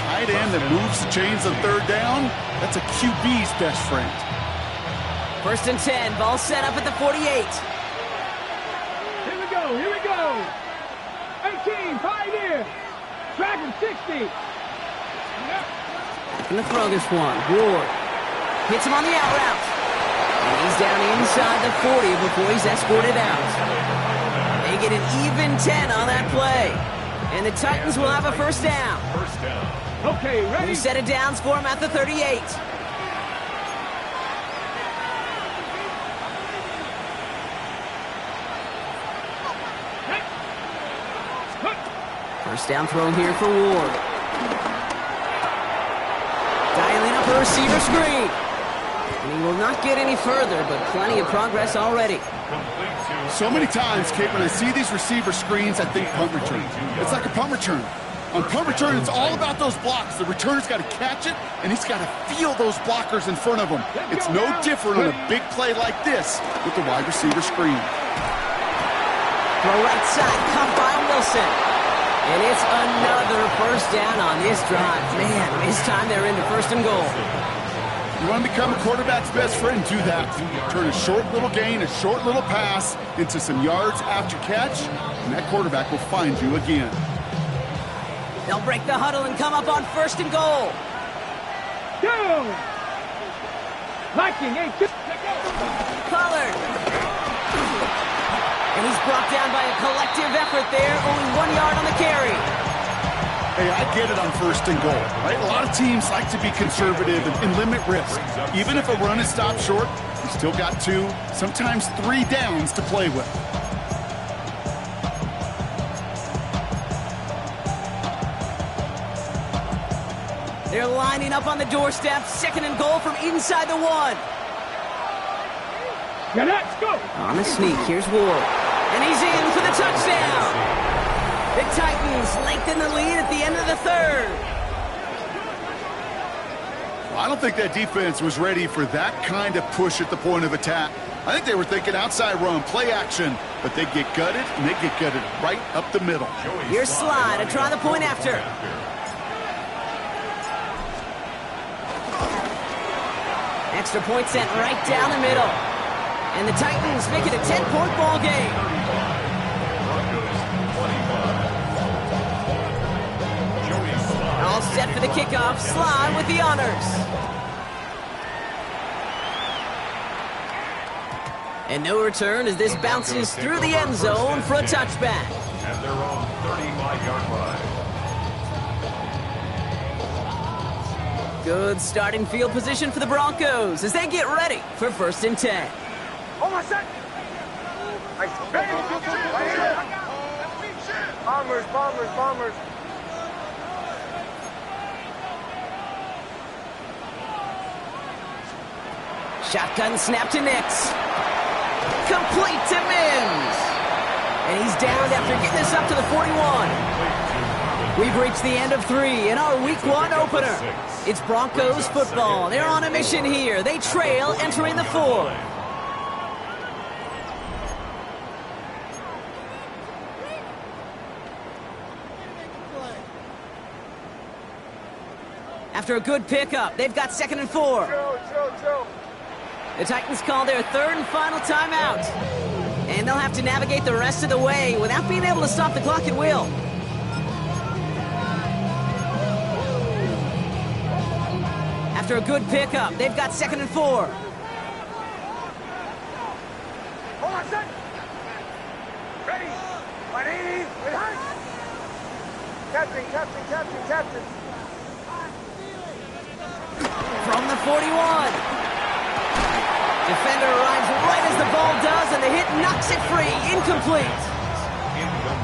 Speaker 3: Tight end that moves the chains on 3rd down, that's a QB's best friend.
Speaker 2: 1st and 10, ball set up at the 48.
Speaker 5: Here we go, here we go. 18, Pioneer. Dragon 60.
Speaker 2: Gonna throw this one. Ward hits him on the out route. And he's down inside the 40 before he's escorted out. They get an even 10 on that play. And the Titans will have a 1st down.
Speaker 4: First down.
Speaker 5: Okay, ready?
Speaker 2: New set of downs for him at the 38. First down throw here for Ward. Dialing up a receiver screen. And he will not get any further, but plenty of progress already.
Speaker 3: So many times, Kate, when I see these receiver screens, I think punt return. It's like a punt return. On punt return, it's all about those blocks. The returner's got to catch it, and he's got to feel those blockers in front of him. It's no different on a big play like this with the wide receiver screen.
Speaker 2: Throw right side, caught by Wilson. And it's another 1st down on this drive. Man, this time they're into 1st and goal.
Speaker 3: You want to become a quarterback's best friend, do that. Turn a short little gain, a short little pass into some yards after catch, and that quarterback will find you again.
Speaker 2: They'll break the huddle and come up on 1st and goal.
Speaker 5: Go! Viking 8.
Speaker 2: Pollard. And he's brought down by a collective effort there, only 1 yard on the carry.
Speaker 3: Hey, I get it on 1st and goal, right? A lot of teams like to be conservative and limit risk. Even if a run is stopped short, you still got 2, sometimes 3 downs to play with.
Speaker 2: They're lining up on the doorstep, 2nd and goal from inside the 1.
Speaker 5: Yeah, let's go.
Speaker 2: On the sneak, here's Ward. And he's in for the touchdown. The Titans lengthen the lead at the end of the 3rd.
Speaker 3: Well, I don't think that defense was ready for that kind of push at the point of attack. I think they were thinking outside run, play action, but they get gutted, and they get gutted right up the middle.
Speaker 2: Here's Sly to try the point after. Extra point sent right down the middle. And the Titans make it a 10-point ball game. All set for the kickoff. Sly with the honors. And no return as this bounces through the end zone for a touchback.
Speaker 4: At their own 35-yard line.
Speaker 2: Good starting field position for the Broncos as they get ready for 1st and 10.
Speaker 5: On my set. Bombers, bombers, bombers.
Speaker 2: Shotgun snap to Nix. Complete to Mims. And he's down after getting this up to the 41. We've reached the end of 3 in our Week 1 opener. It's Broncos football. They're on a mission here. They trail entering the 4th. After a good pickup, they've got 2nd and 4.
Speaker 5: Chill.
Speaker 2: The Titans call their 3rd and final timeout. And they'll have to navigate the rest of the way without being able to stop the clock at will. After a good pickup, they've got 2nd and 4.
Speaker 5: Hold on, set. Ready. 180. Behind. Captain.
Speaker 2: From the 41. Defender arrives right as the ball does, and the hit knocks it free. Incomplete.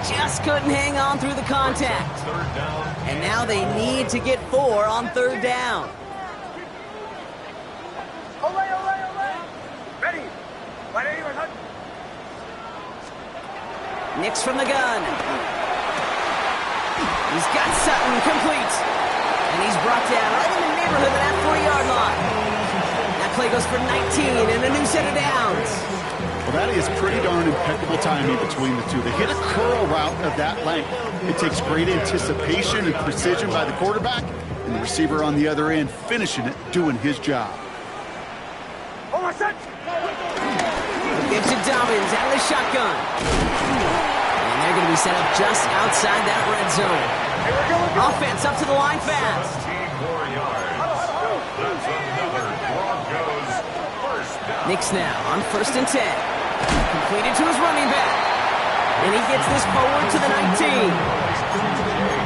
Speaker 2: Just couldn't hang on through the contact. And now they need to get 4 on 3rd down.
Speaker 5: Olay. Ready. 180.
Speaker 2: Nix from the gun. He's got Sutton complete. And he's brought down right in the neighborhood of that 40-yard line. That play goes for 19 and a new set of downs.
Speaker 3: Well, that is pretty darn impeccable timing between the two. They hit a curl route of that length. It takes great anticipation and precision by the quarterback, and the receiver on the other end finishing it, doing his job.
Speaker 5: Hold on, set.
Speaker 2: Gives to Dobbins out of the shotgun. And they're going to be set up just outside that red zone. Offense up to the line fast.
Speaker 4: 17 more yards. That's another Broncos first down.
Speaker 2: Nix now on 1st and 10. Completed to his running back. And he gets this forward to the 19.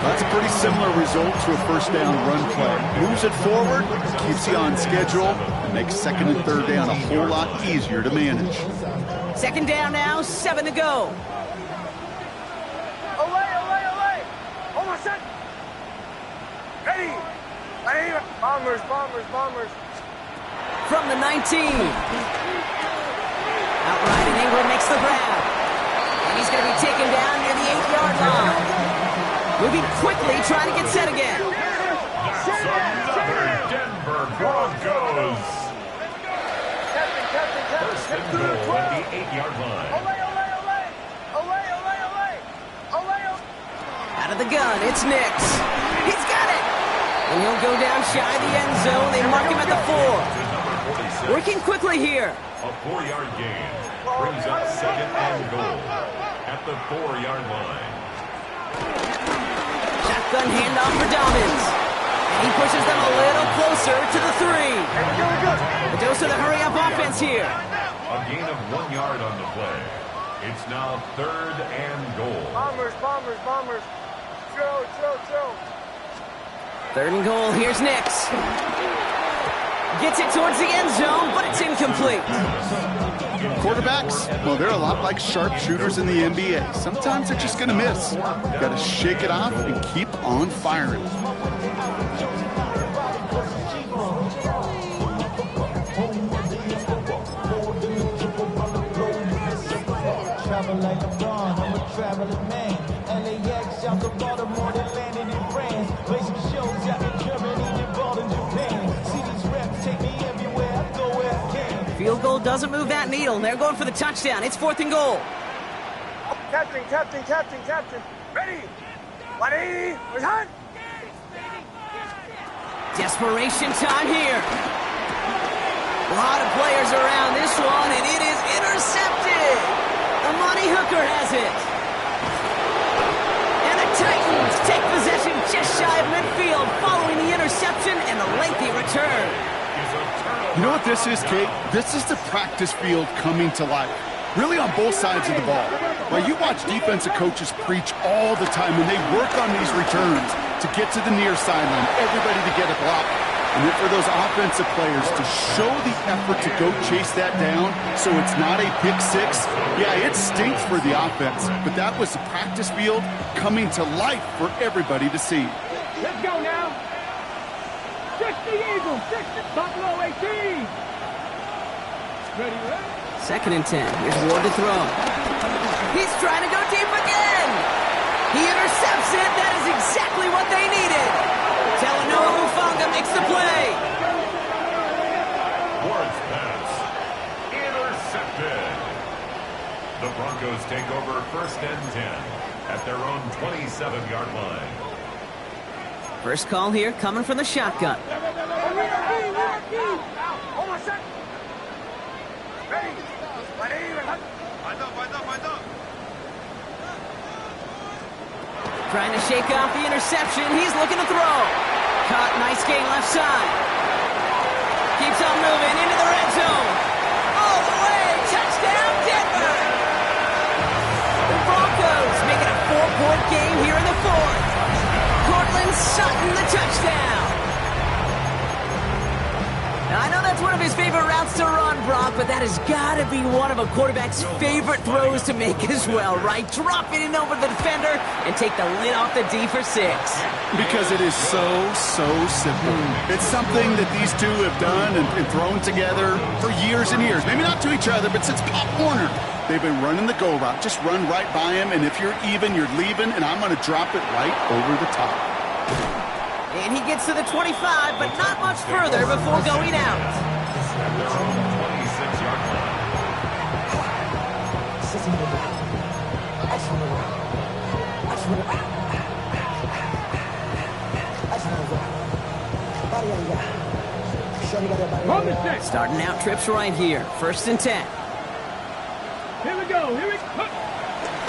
Speaker 3: That's a pretty similar result to a first down run play. Moves it forward, keeps you on schedule, and makes 2nd and 3rd down a whole lot easier to manage.
Speaker 2: 2nd down now, 7 to go.
Speaker 5: Olay. Hold on, set. Ready. 180. Bombers.
Speaker 2: From the 19. Outright, and Ingram makes the grab. And he's going to be taken down near the 8-yard line. Moving quickly, trying to get set again.
Speaker 4: That's another Denver Broncos. First and goal at the 8-yard line.
Speaker 5: Olay.
Speaker 2: Out of the gun, it's Nix. He's got it. And he'll go down shy of the end zone. They mark him at the 4. Working quickly here.
Speaker 4: A 4-yard gain brings up 2nd and goal at the 4-yard line.
Speaker 2: Shotgun handoff for Dobbins. And he pushes them a little closer to the 3. A dose of the hurry-up offense here.
Speaker 4: A gain of 1 yard on the play. It's now 3rd and goal.
Speaker 5: Bombers. Chill.
Speaker 2: 3rd and goal, here's Nix. Gets it towards the end zone, but it's incomplete.
Speaker 3: Quarterbacks, well, they're a lot like sharpshooters in the NBA. Sometimes they're just going to miss. Got to shake it off and keep on firing.
Speaker 6: Travel like LeBron, I'm a traveling man. LAX out to Baltimore, they landed in France. Play some shows out in Germany, involved in Japan. See these reps take me everywhere, I go where I can.
Speaker 2: Field goal doesn't move that needle, and they're going for the touchdown. It's 4th and goal.
Speaker 5: Captain. Ready. 180. Behind.
Speaker 2: Desperation time here. A lot of players around this one, and it is intercepted. Amani Hooker has it. And the Titans take possession just shy of midfield following the interception and the lengthy return.
Speaker 3: You know what this is, Kate? This is the practice field coming to life. Really on both sides of the ball. Well, you watch defensive coaches preach all the time when they work on these returns to get to the near sideline, everybody to get a block. And then for those offensive players to show the effort to go chase that down so it's not a pick six, yeah, it stinks for the offense, but that was the practice field coming to life for everybody to see.
Speaker 5: Let's go now. 60 Eagles, 60 Buffalo 18. Ready, ready?
Speaker 2: 2nd and 10. Here's Ward to throw. He's trying to go deep again. He intercepts it. That is exactly what they needed. Talanoa Hufanga makes the play.
Speaker 4: Ward's pass intercepted. The Broncos take over 1st and 10 at their own 27-yard line.
Speaker 2: First call here coming from the shotgun. Trying to shake off the interception. He's looking to throw. Caught, nice gain left side. Keeps on moving into the red zone. All the way, touchdown Denver! The Broncos make it a 4-point game here in the 4th. Cortland Sutton the touchdown. Now, I know that's one of his favorite routes to run, Brock, but that has got to be one of a quarterback's favorite throws to make as well, right? Drop it in over the defender and take the lid off the D for 6.
Speaker 3: Because it is so simple. It's something that these two have done and thrown together for years and years. Maybe not to each other, but since Pop Warner. They've been running the go route. Just run right by him, and if you're even, you're leaving, and I'm going to drop it right over the top.
Speaker 2: And he gets to the 25, but not much further before going out.
Speaker 4: At their own 26-yard
Speaker 5: Hold
Speaker 2: Starting out trips right here. 1st and 10.
Speaker 5: Here we go. Here we go.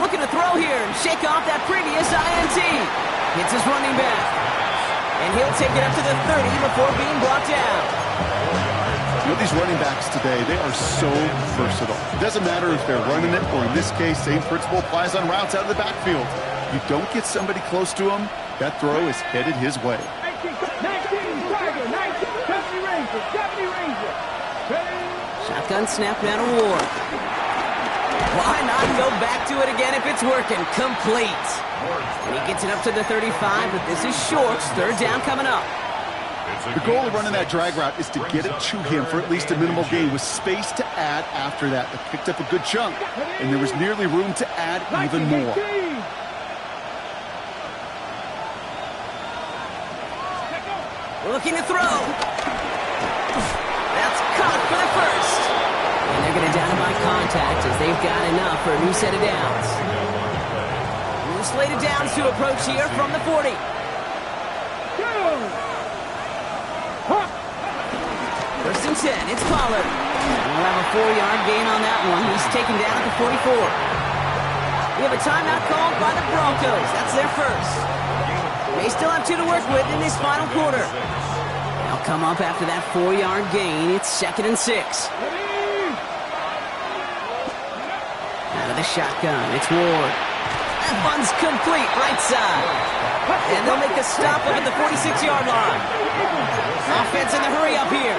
Speaker 2: Looking to throw here and shake off that previous INT. Hits his running back. And he'll take it up to the 30 before being brought down.
Speaker 3: You know, these running backs today, they are so versatile. It doesn't matter if they're running it, or in this case, same principle applies on routes out of the backfield. You don't get somebody close to him, that throw is headed his way.
Speaker 5: 19, Tiger, 19, Deputy Ranger. Ready?
Speaker 2: Shotgun snap now to Ward. Why not go back to it again if it's working? Complete. And he gets it up to the 35, but this is short. 3rd down coming up.
Speaker 3: The goal of running that drag route is to get it to him for at least a minimal gain with space to add after that. They picked up a good chunk, and there was nearly room to add even more.
Speaker 2: Looking to throw. That's caught for the 1st. And they're going to down him by contact as they've got enough for a new set of downs. New slated downs to approach here from the 40. First and 10, it's Pollard. We'll have a 4-yard gain on that one. He's taken down at the 44. We have a timeout called by the Broncos. That's their first. They still have 2 to work with in this final quarter. They'll come up after that 4-yard gain. It's 2nd and 6. Out of the shotgun, it's Ward. That one's complete, right side. And they'll make the stop up at the 46-yard line. Offense in the hurry up here.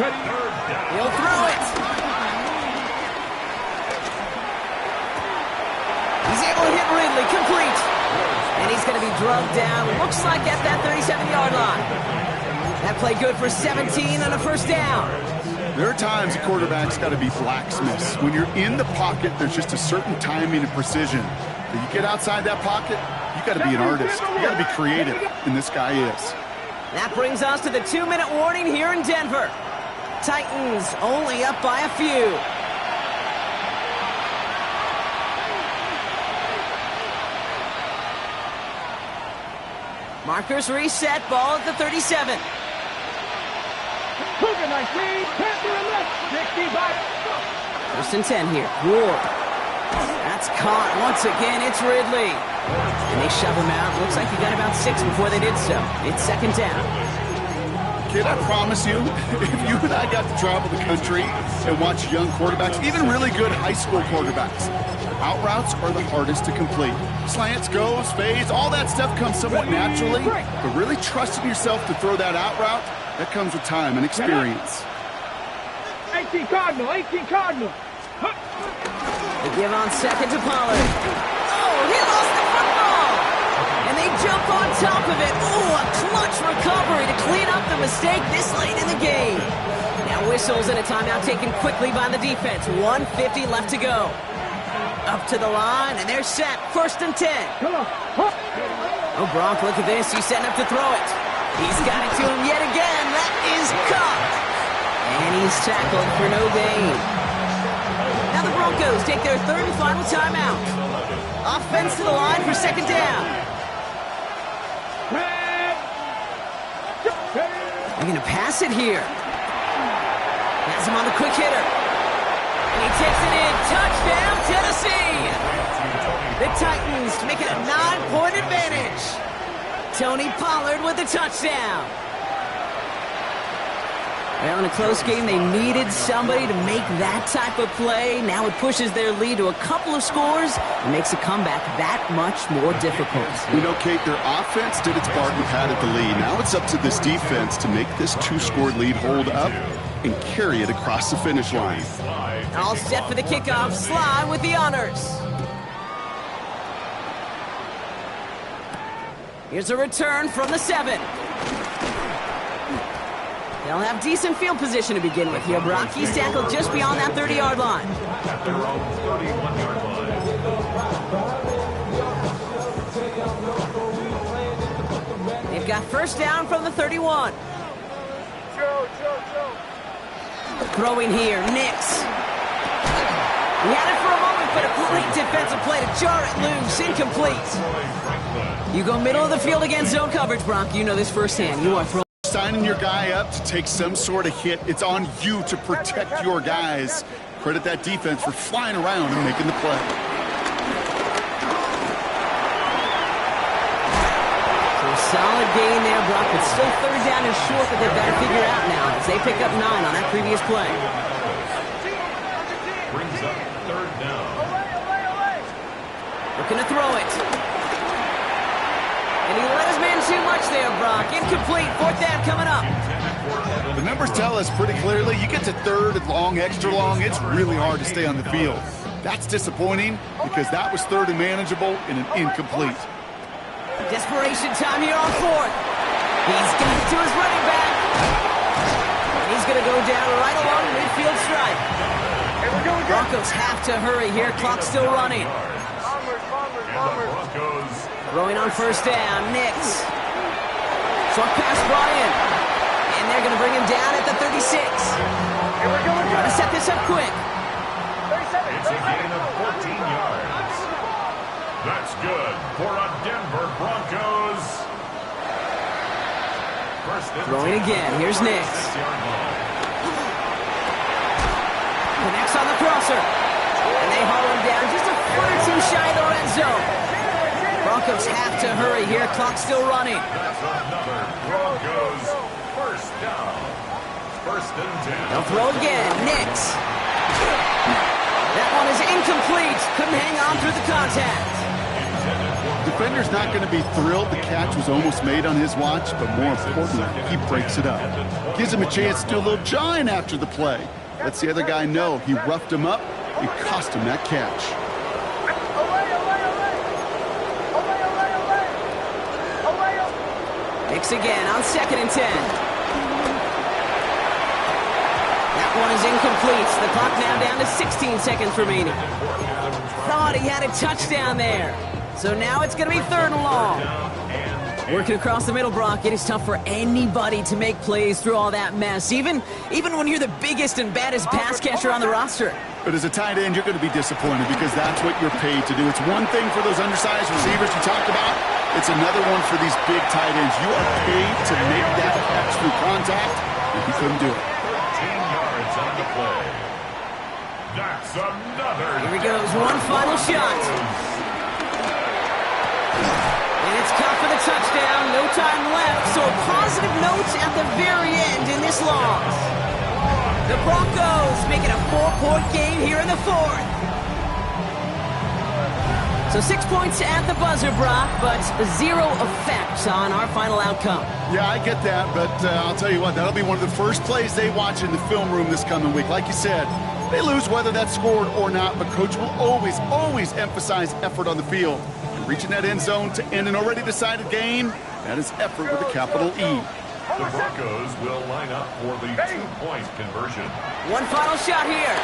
Speaker 2: He'll throw it. He's able to hit Ridley, complete. And he's going to be drugged down, looks like at that 37-yard line. That play good for 17 on a 1st down.
Speaker 3: There are times a quarterback's got to be blacksmiths. When you're in the pocket, there's just a certain timing and precision. When you get outside that pocket, you got to be an artist. You got to be creative, and this guy is.
Speaker 2: That brings us to the 2-minute warning here in Denver. Titans only up by a few. Markers reset, ball at the 37.
Speaker 5: Cougar 19, Panther left, 65.
Speaker 2: 1st and 10 here. Ward. That's caught once again. It's Ridley. And they shove him out. Looks like he got about 6 before they did so. It's 2nd down.
Speaker 3: Kid, I promise you, if you and I got to travel the country and watch young quarterbacks, even really good high school quarterbacks, out routes are the hardest to complete. Slants, goes, fades, all that stuff comes somewhat naturally, but really trusting yourself to throw that out route, that comes with time and experience.
Speaker 5: 18 Cardinal, 18 Cardinal.
Speaker 2: They give on second to Pollard. Oh, he lost the football! And they jump on top of it. Oh, a clutch recovery to clean up the mistake this late in the game. Now whistles and a timeout taken quickly by the defense. 1:50 left to go. Up to the line, and they're set. 1st and 10.
Speaker 5: Come on.
Speaker 2: Oh, Gronk, look at this. He's setting up to throw it. He's got it to him yet again. That is caught. And he's tackled for no gain. Now the Broncos take their 3rd and final timeout. Offense to the line for 2nd down. They're going to pass it here. Has him on the quick hitter. And he takes it in. Touchdown, Tennessee! The Titans make it a 9-point advantage. Tony Pollard with the touchdown. Well, in a close game, they needed somebody to make that type of play. Now it pushes their lead to a couple of scores and makes a comeback that much more difficult.
Speaker 3: You know, Kate, their offense did its part and padded the lead. Now it's up to this defense to make this 2-score lead hold up and carry it across the finish line.
Speaker 2: All set for the kickoff. Sly with the honors. Here's a return from the 7. They'll have decent field position to begin with here. Brock, he's tackled just beyond that 30-yard line.
Speaker 4: At their own 31-yard line.
Speaker 2: They've got 1st down from the 31. Throwing here, Nix. He had it for a moment, but a great defensive play to jar it loose. Incomplete. You go middle of the field against zone coverage, Brock. You know this firsthand. You are throwing.
Speaker 3: Signing your guy up to take some sort of hit, it's on you to protect your guys. Credit that defense for flying around and making the play.
Speaker 2: So a solid gain there, Brock, but still 3rd down and short that they've got to figure out now as they pick up 9 on that previous play.
Speaker 4: Brings up 3rd down.
Speaker 2: Looking to throw it. And he let his man too much there, Brock. Incomplete. 4th down coming up.
Speaker 3: The numbers tell us pretty clearly, you get to 3rd and long, extra long, it's really hard to stay on the field. That's disappointing because that was 3rd and manageable and an incomplete.
Speaker 2: Desperation time here on 4th. He's got it to his running back. And he's going to go down right along the midfield stripe. Broncos have to hurry here. Clock's still running. Throwing on 1st down, Nix. Short pass brought in. And they're going to bring him down at the 36. Trying to set this up quick.
Speaker 4: It's a gain of 14 yards. That's good for a Denver Broncos.
Speaker 2: Throwing again. Here's Nix. Connects on the crosser. And they haul him down just a foot or 2 shy of the red zone. Broncos have to hurry here. Clock's still running.
Speaker 4: That's another Broncos 1st down. 1st and 10.
Speaker 2: They'll throw again. Nix. That one is incomplete. Couldn't hang on through the contact.
Speaker 3: Defender's not going to be thrilled the catch was almost made on his watch, but more importantly, he breaks it up. Gives him a chance to do a little jawing after the play. Lets the other guy know he roughed him up and cost him that catch.
Speaker 2: Nix again on 2nd and 10. That one is incomplete. The clock now down to 16 seconds remaining. Thought he had a touchdown there. So now it's going to be 3rd and long. Working across the middle, Brock, it is tough for anybody to make plays through all that mess, even when you're the biggest and baddest pass catcher on the roster.
Speaker 3: But as a tight end, you're going to be disappointed because that's what you're paid to do. It's one thing for those undersized receivers you talked about. It's another one for these big tight ends. You are paid to make that catch through contact, and you couldn't do it.
Speaker 4: 13 yards on the play. That's another.
Speaker 2: Here he goes, one final shot. And it's caught for the touchdown. No time left, so a positive note at the very end in this loss. The Broncos make it a 4-point game here in the fourth. So 6 points at the buzzer, Brock, but 0 effect on our final outcome.
Speaker 3: Yeah, I get that, but I'll tell you what, that'll be one of the first plays they watch in the film room this coming week. Like you said, they lose whether that's scored or not, but Coach will always emphasize effort on the field. And reaching that end zone to end an already decided game, that is effort with a capital E.
Speaker 4: The Broncos will line up for the 2-point conversion.
Speaker 2: One final shot here.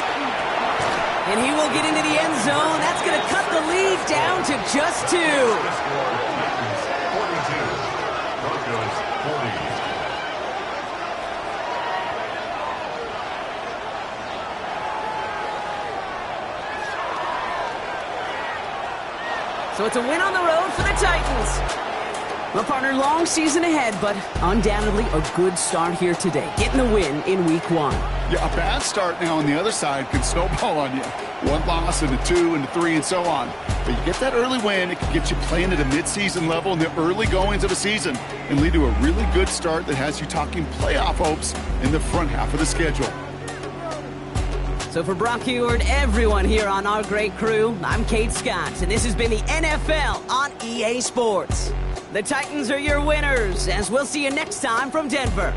Speaker 2: And he will get into the end zone. That's going to cut the lead down to just 2.
Speaker 4: The score, Titans 42, Broncos 40.
Speaker 2: So it's a win on the road for the Titans. Well, partner, long season ahead, but undoubtedly a good start here today. Getting the win in week 1.
Speaker 3: Yeah, a bad start now on the other side can snowball on you. 1 loss into 2 into 3 and so on. But you get that early win, it can get you playing at a midseason level in the early goings of the season and lead to a really good start that has you talking playoff hopes in the front half of the schedule.
Speaker 2: So for Brock Heward, everyone here on our great crew, I'm Kate Scott, and this has been the NFL on EA Sports. The Titans are your winners, as we'll see you next time from Denver.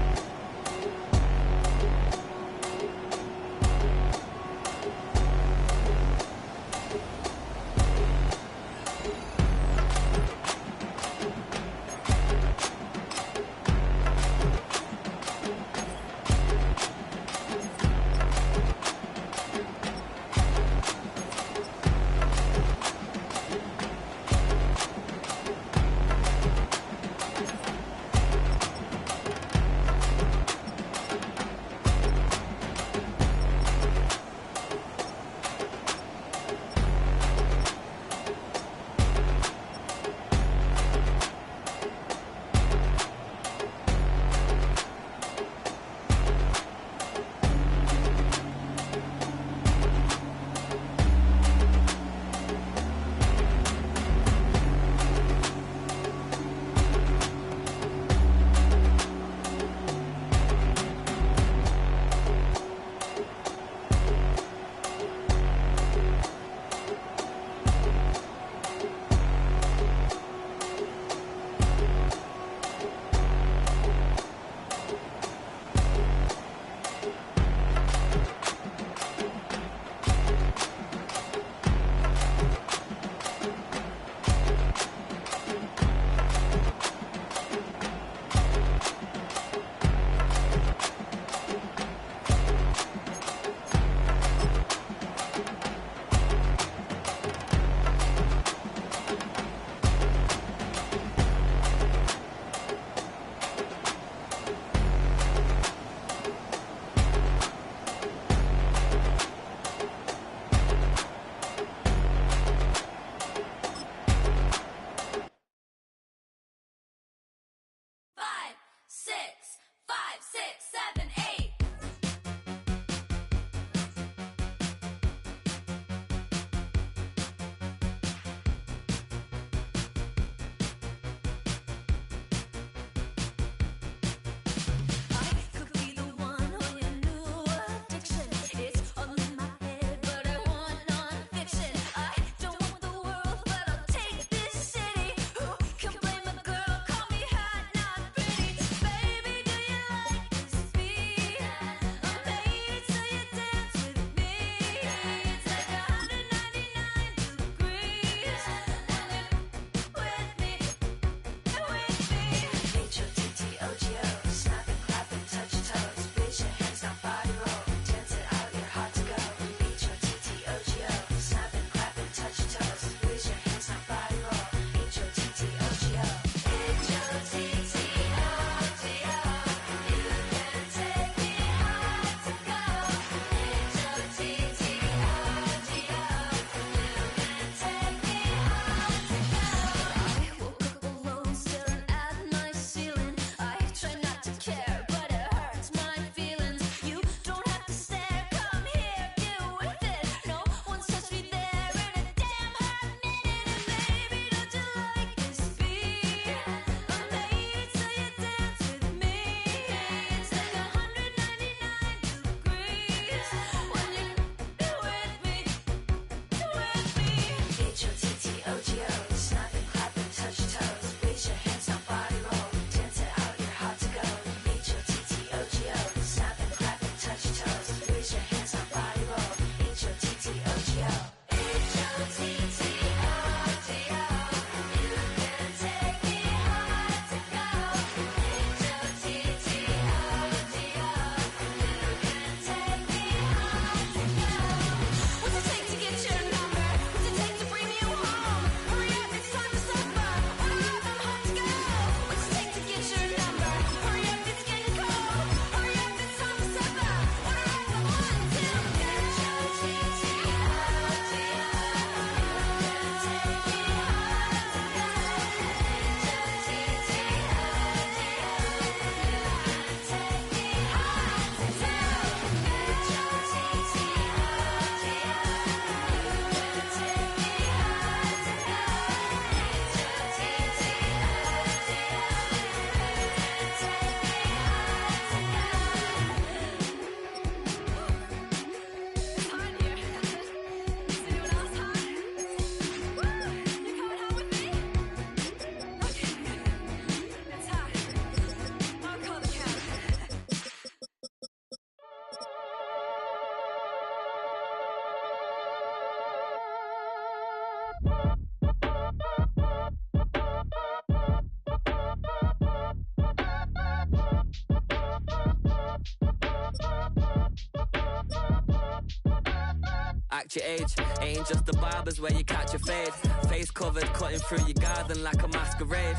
Speaker 2: act your age. Ain't just the barbers where you catch your fade. Face covered, cutting through your garden like a masquerade.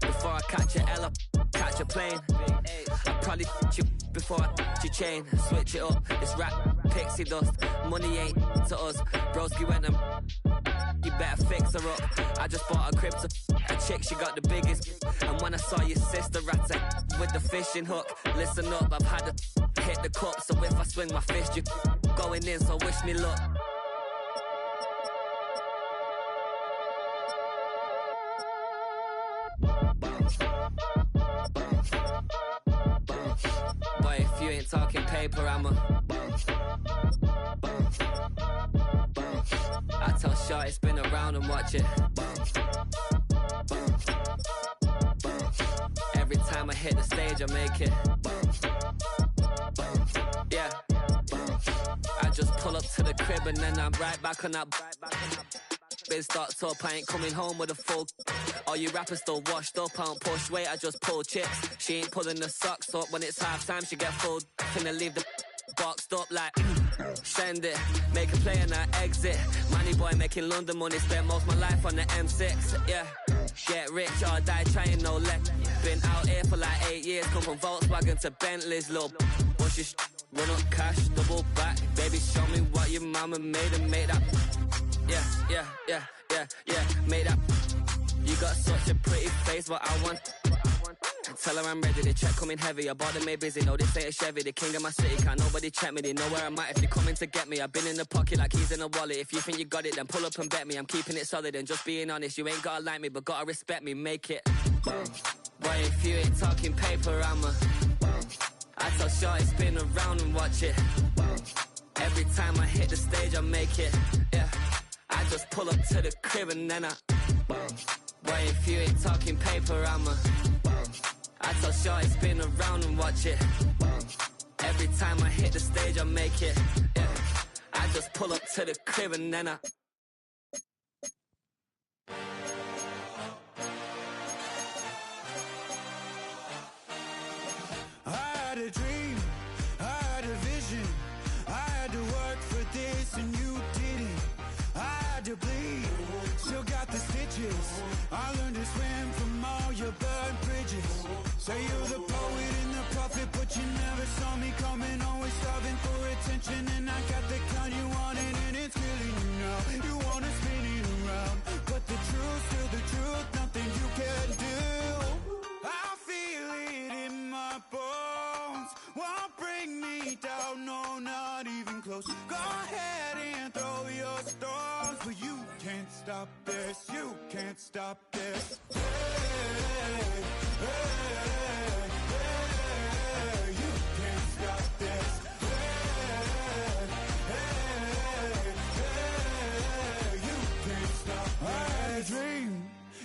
Speaker 2: Before I catch your Ella, catch a plane. I probably you before I your chain. Switch it up, it's rap, pixie dust. Money ain't to us. Broski went and you better fix her up. I just bought a crib to a chick, she got the biggest. And when I saw your sister at it with the fishing hook, listen up, I've had to hit the cup. So if I swing my fist, you going in, so wish me luck. Boy, if you ain't talking paper, I'm a I tell Shorty spin around and watch it. Every time I hit the stage, I make it. Yeah. I just pull up to the crib and then I'm right back on that. Biz starts up, I ain't coming home with a full. All you rappers still washed up, I don't push weight, I just pull chips. She ain't pulling the socks up when it's half time, she get full. Finna leave the boxed up like send it, make a play and I exit. Money boy making London money, spent most of my life on the M6. Yeah, get rich or die trying, no let. Been out here for like 8 years, come from Volkswagen to Bentleys, little bushes. Run up cash, double back, baby show me what your mama made and make that. Yeah, make that. You got such a pretty face, what I want. Tell her I'm ready, the check coming heavy. I bought them made busy, no this ain't a Chevy. The king of my city, can't nobody check me. They know where I'm at if they coming to get me. I've been in the pocket like he's in a wallet. If you think you got it, then pull up and bet me. I'm keeping it solid and just being honest. You ain't gotta like me, but gotta respect me, make it. Boy, if you ain't talking paper, I'm a I tell Shorty spin around and watch it. Every time I hit the stage, I make it. Yeah, I just pull up to the crib and then I boy, if you ain't talking paper, I'm a I tell Shorty spin around and watch it. Every time I hit the stage, I make it. Yeah, I just pull up to the crib and then I
Speaker 7: had a dream, I had a vision. I had to work for this and you didn't. I had to bleed, still got the stitches. I learned to swim from all your burned bridges. Say you're the poet and the prophet, but you never saw me coming. Always starving for attention, and I got the kind you wanted, and it's killing you now. You wanna spin it around, but the truth's still the truth. Nothing you can do. I feel it in my bones. Won't bring me down, no, not even close. Go ahead and throw your stones, but you can't stop this. You can't stop this. Hey, hey, hey, you can't stop this. Hey, hey, hey, you can't stop this. I had a dream,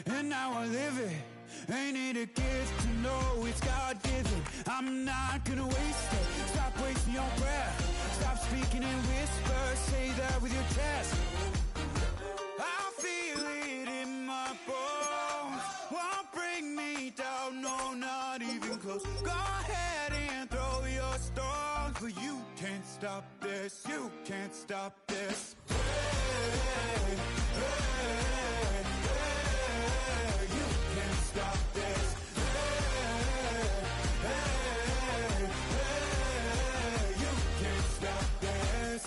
Speaker 7: and now I live it. Ain't it a gift to know it's God-given? I'm not gonna waste it. Stop wasting your breath. Stop speaking in whispers. Say that with your chest. I feel it in my bones. Won't bring me down, no, not even close. Go ahead and throw your stones, but you can't stop this. You can't stop this. Hey, hey, hey, you can't stop this. Hey, hey, hey, you can't stop this.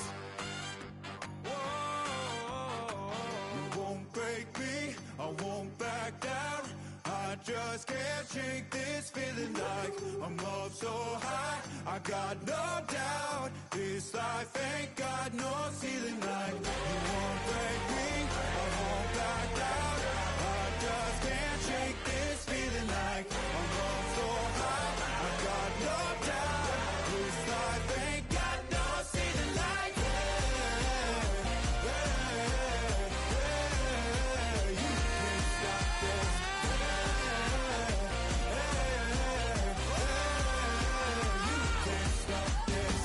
Speaker 7: Whoa, you won't break me, I won't back down. I just can't shake this feeling like I'm up so high. I got no doubt this life ain't got no ceiling like. You won't break me, I won't back down. I just can't shake this feeling like I'm up so high. I got no doubt this life ain't got no ceiling like. You can't stop this. You can't stop this.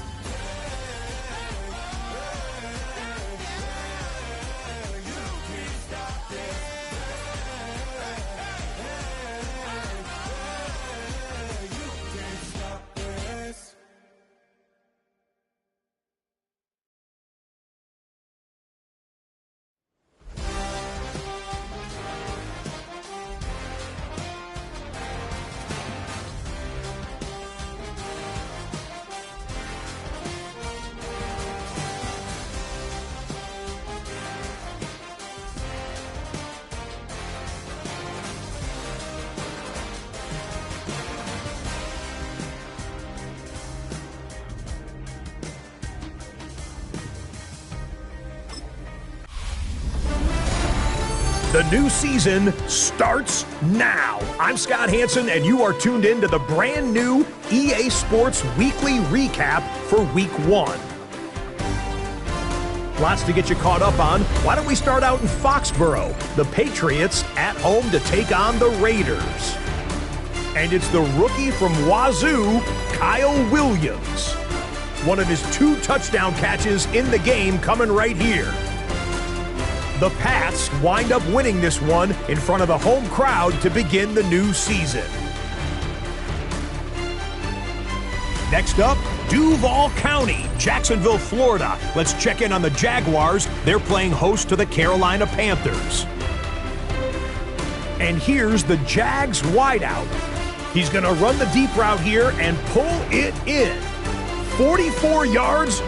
Speaker 8: The new season starts now. I'm Scott Hansen, and you are tuned in to the brand new EA Sports Weekly Recap for Week 1. Lots to get you caught up on. Why don't we start out in Foxborough? The Patriots at home to take on the Raiders. And it's the rookie from Wazoo, Kyle Williams. One of his 2 touchdown catches in the game coming right here. The Pats wind up winning this one in front of the home crowd to begin the new season. Next up, Duval County, Jacksonville, Florida. Let's check in on the Jaguars. They're playing host to the Carolina Panthers. And here's the Jags wideout. He's going to run the deep route here and pull it in. 44 yards.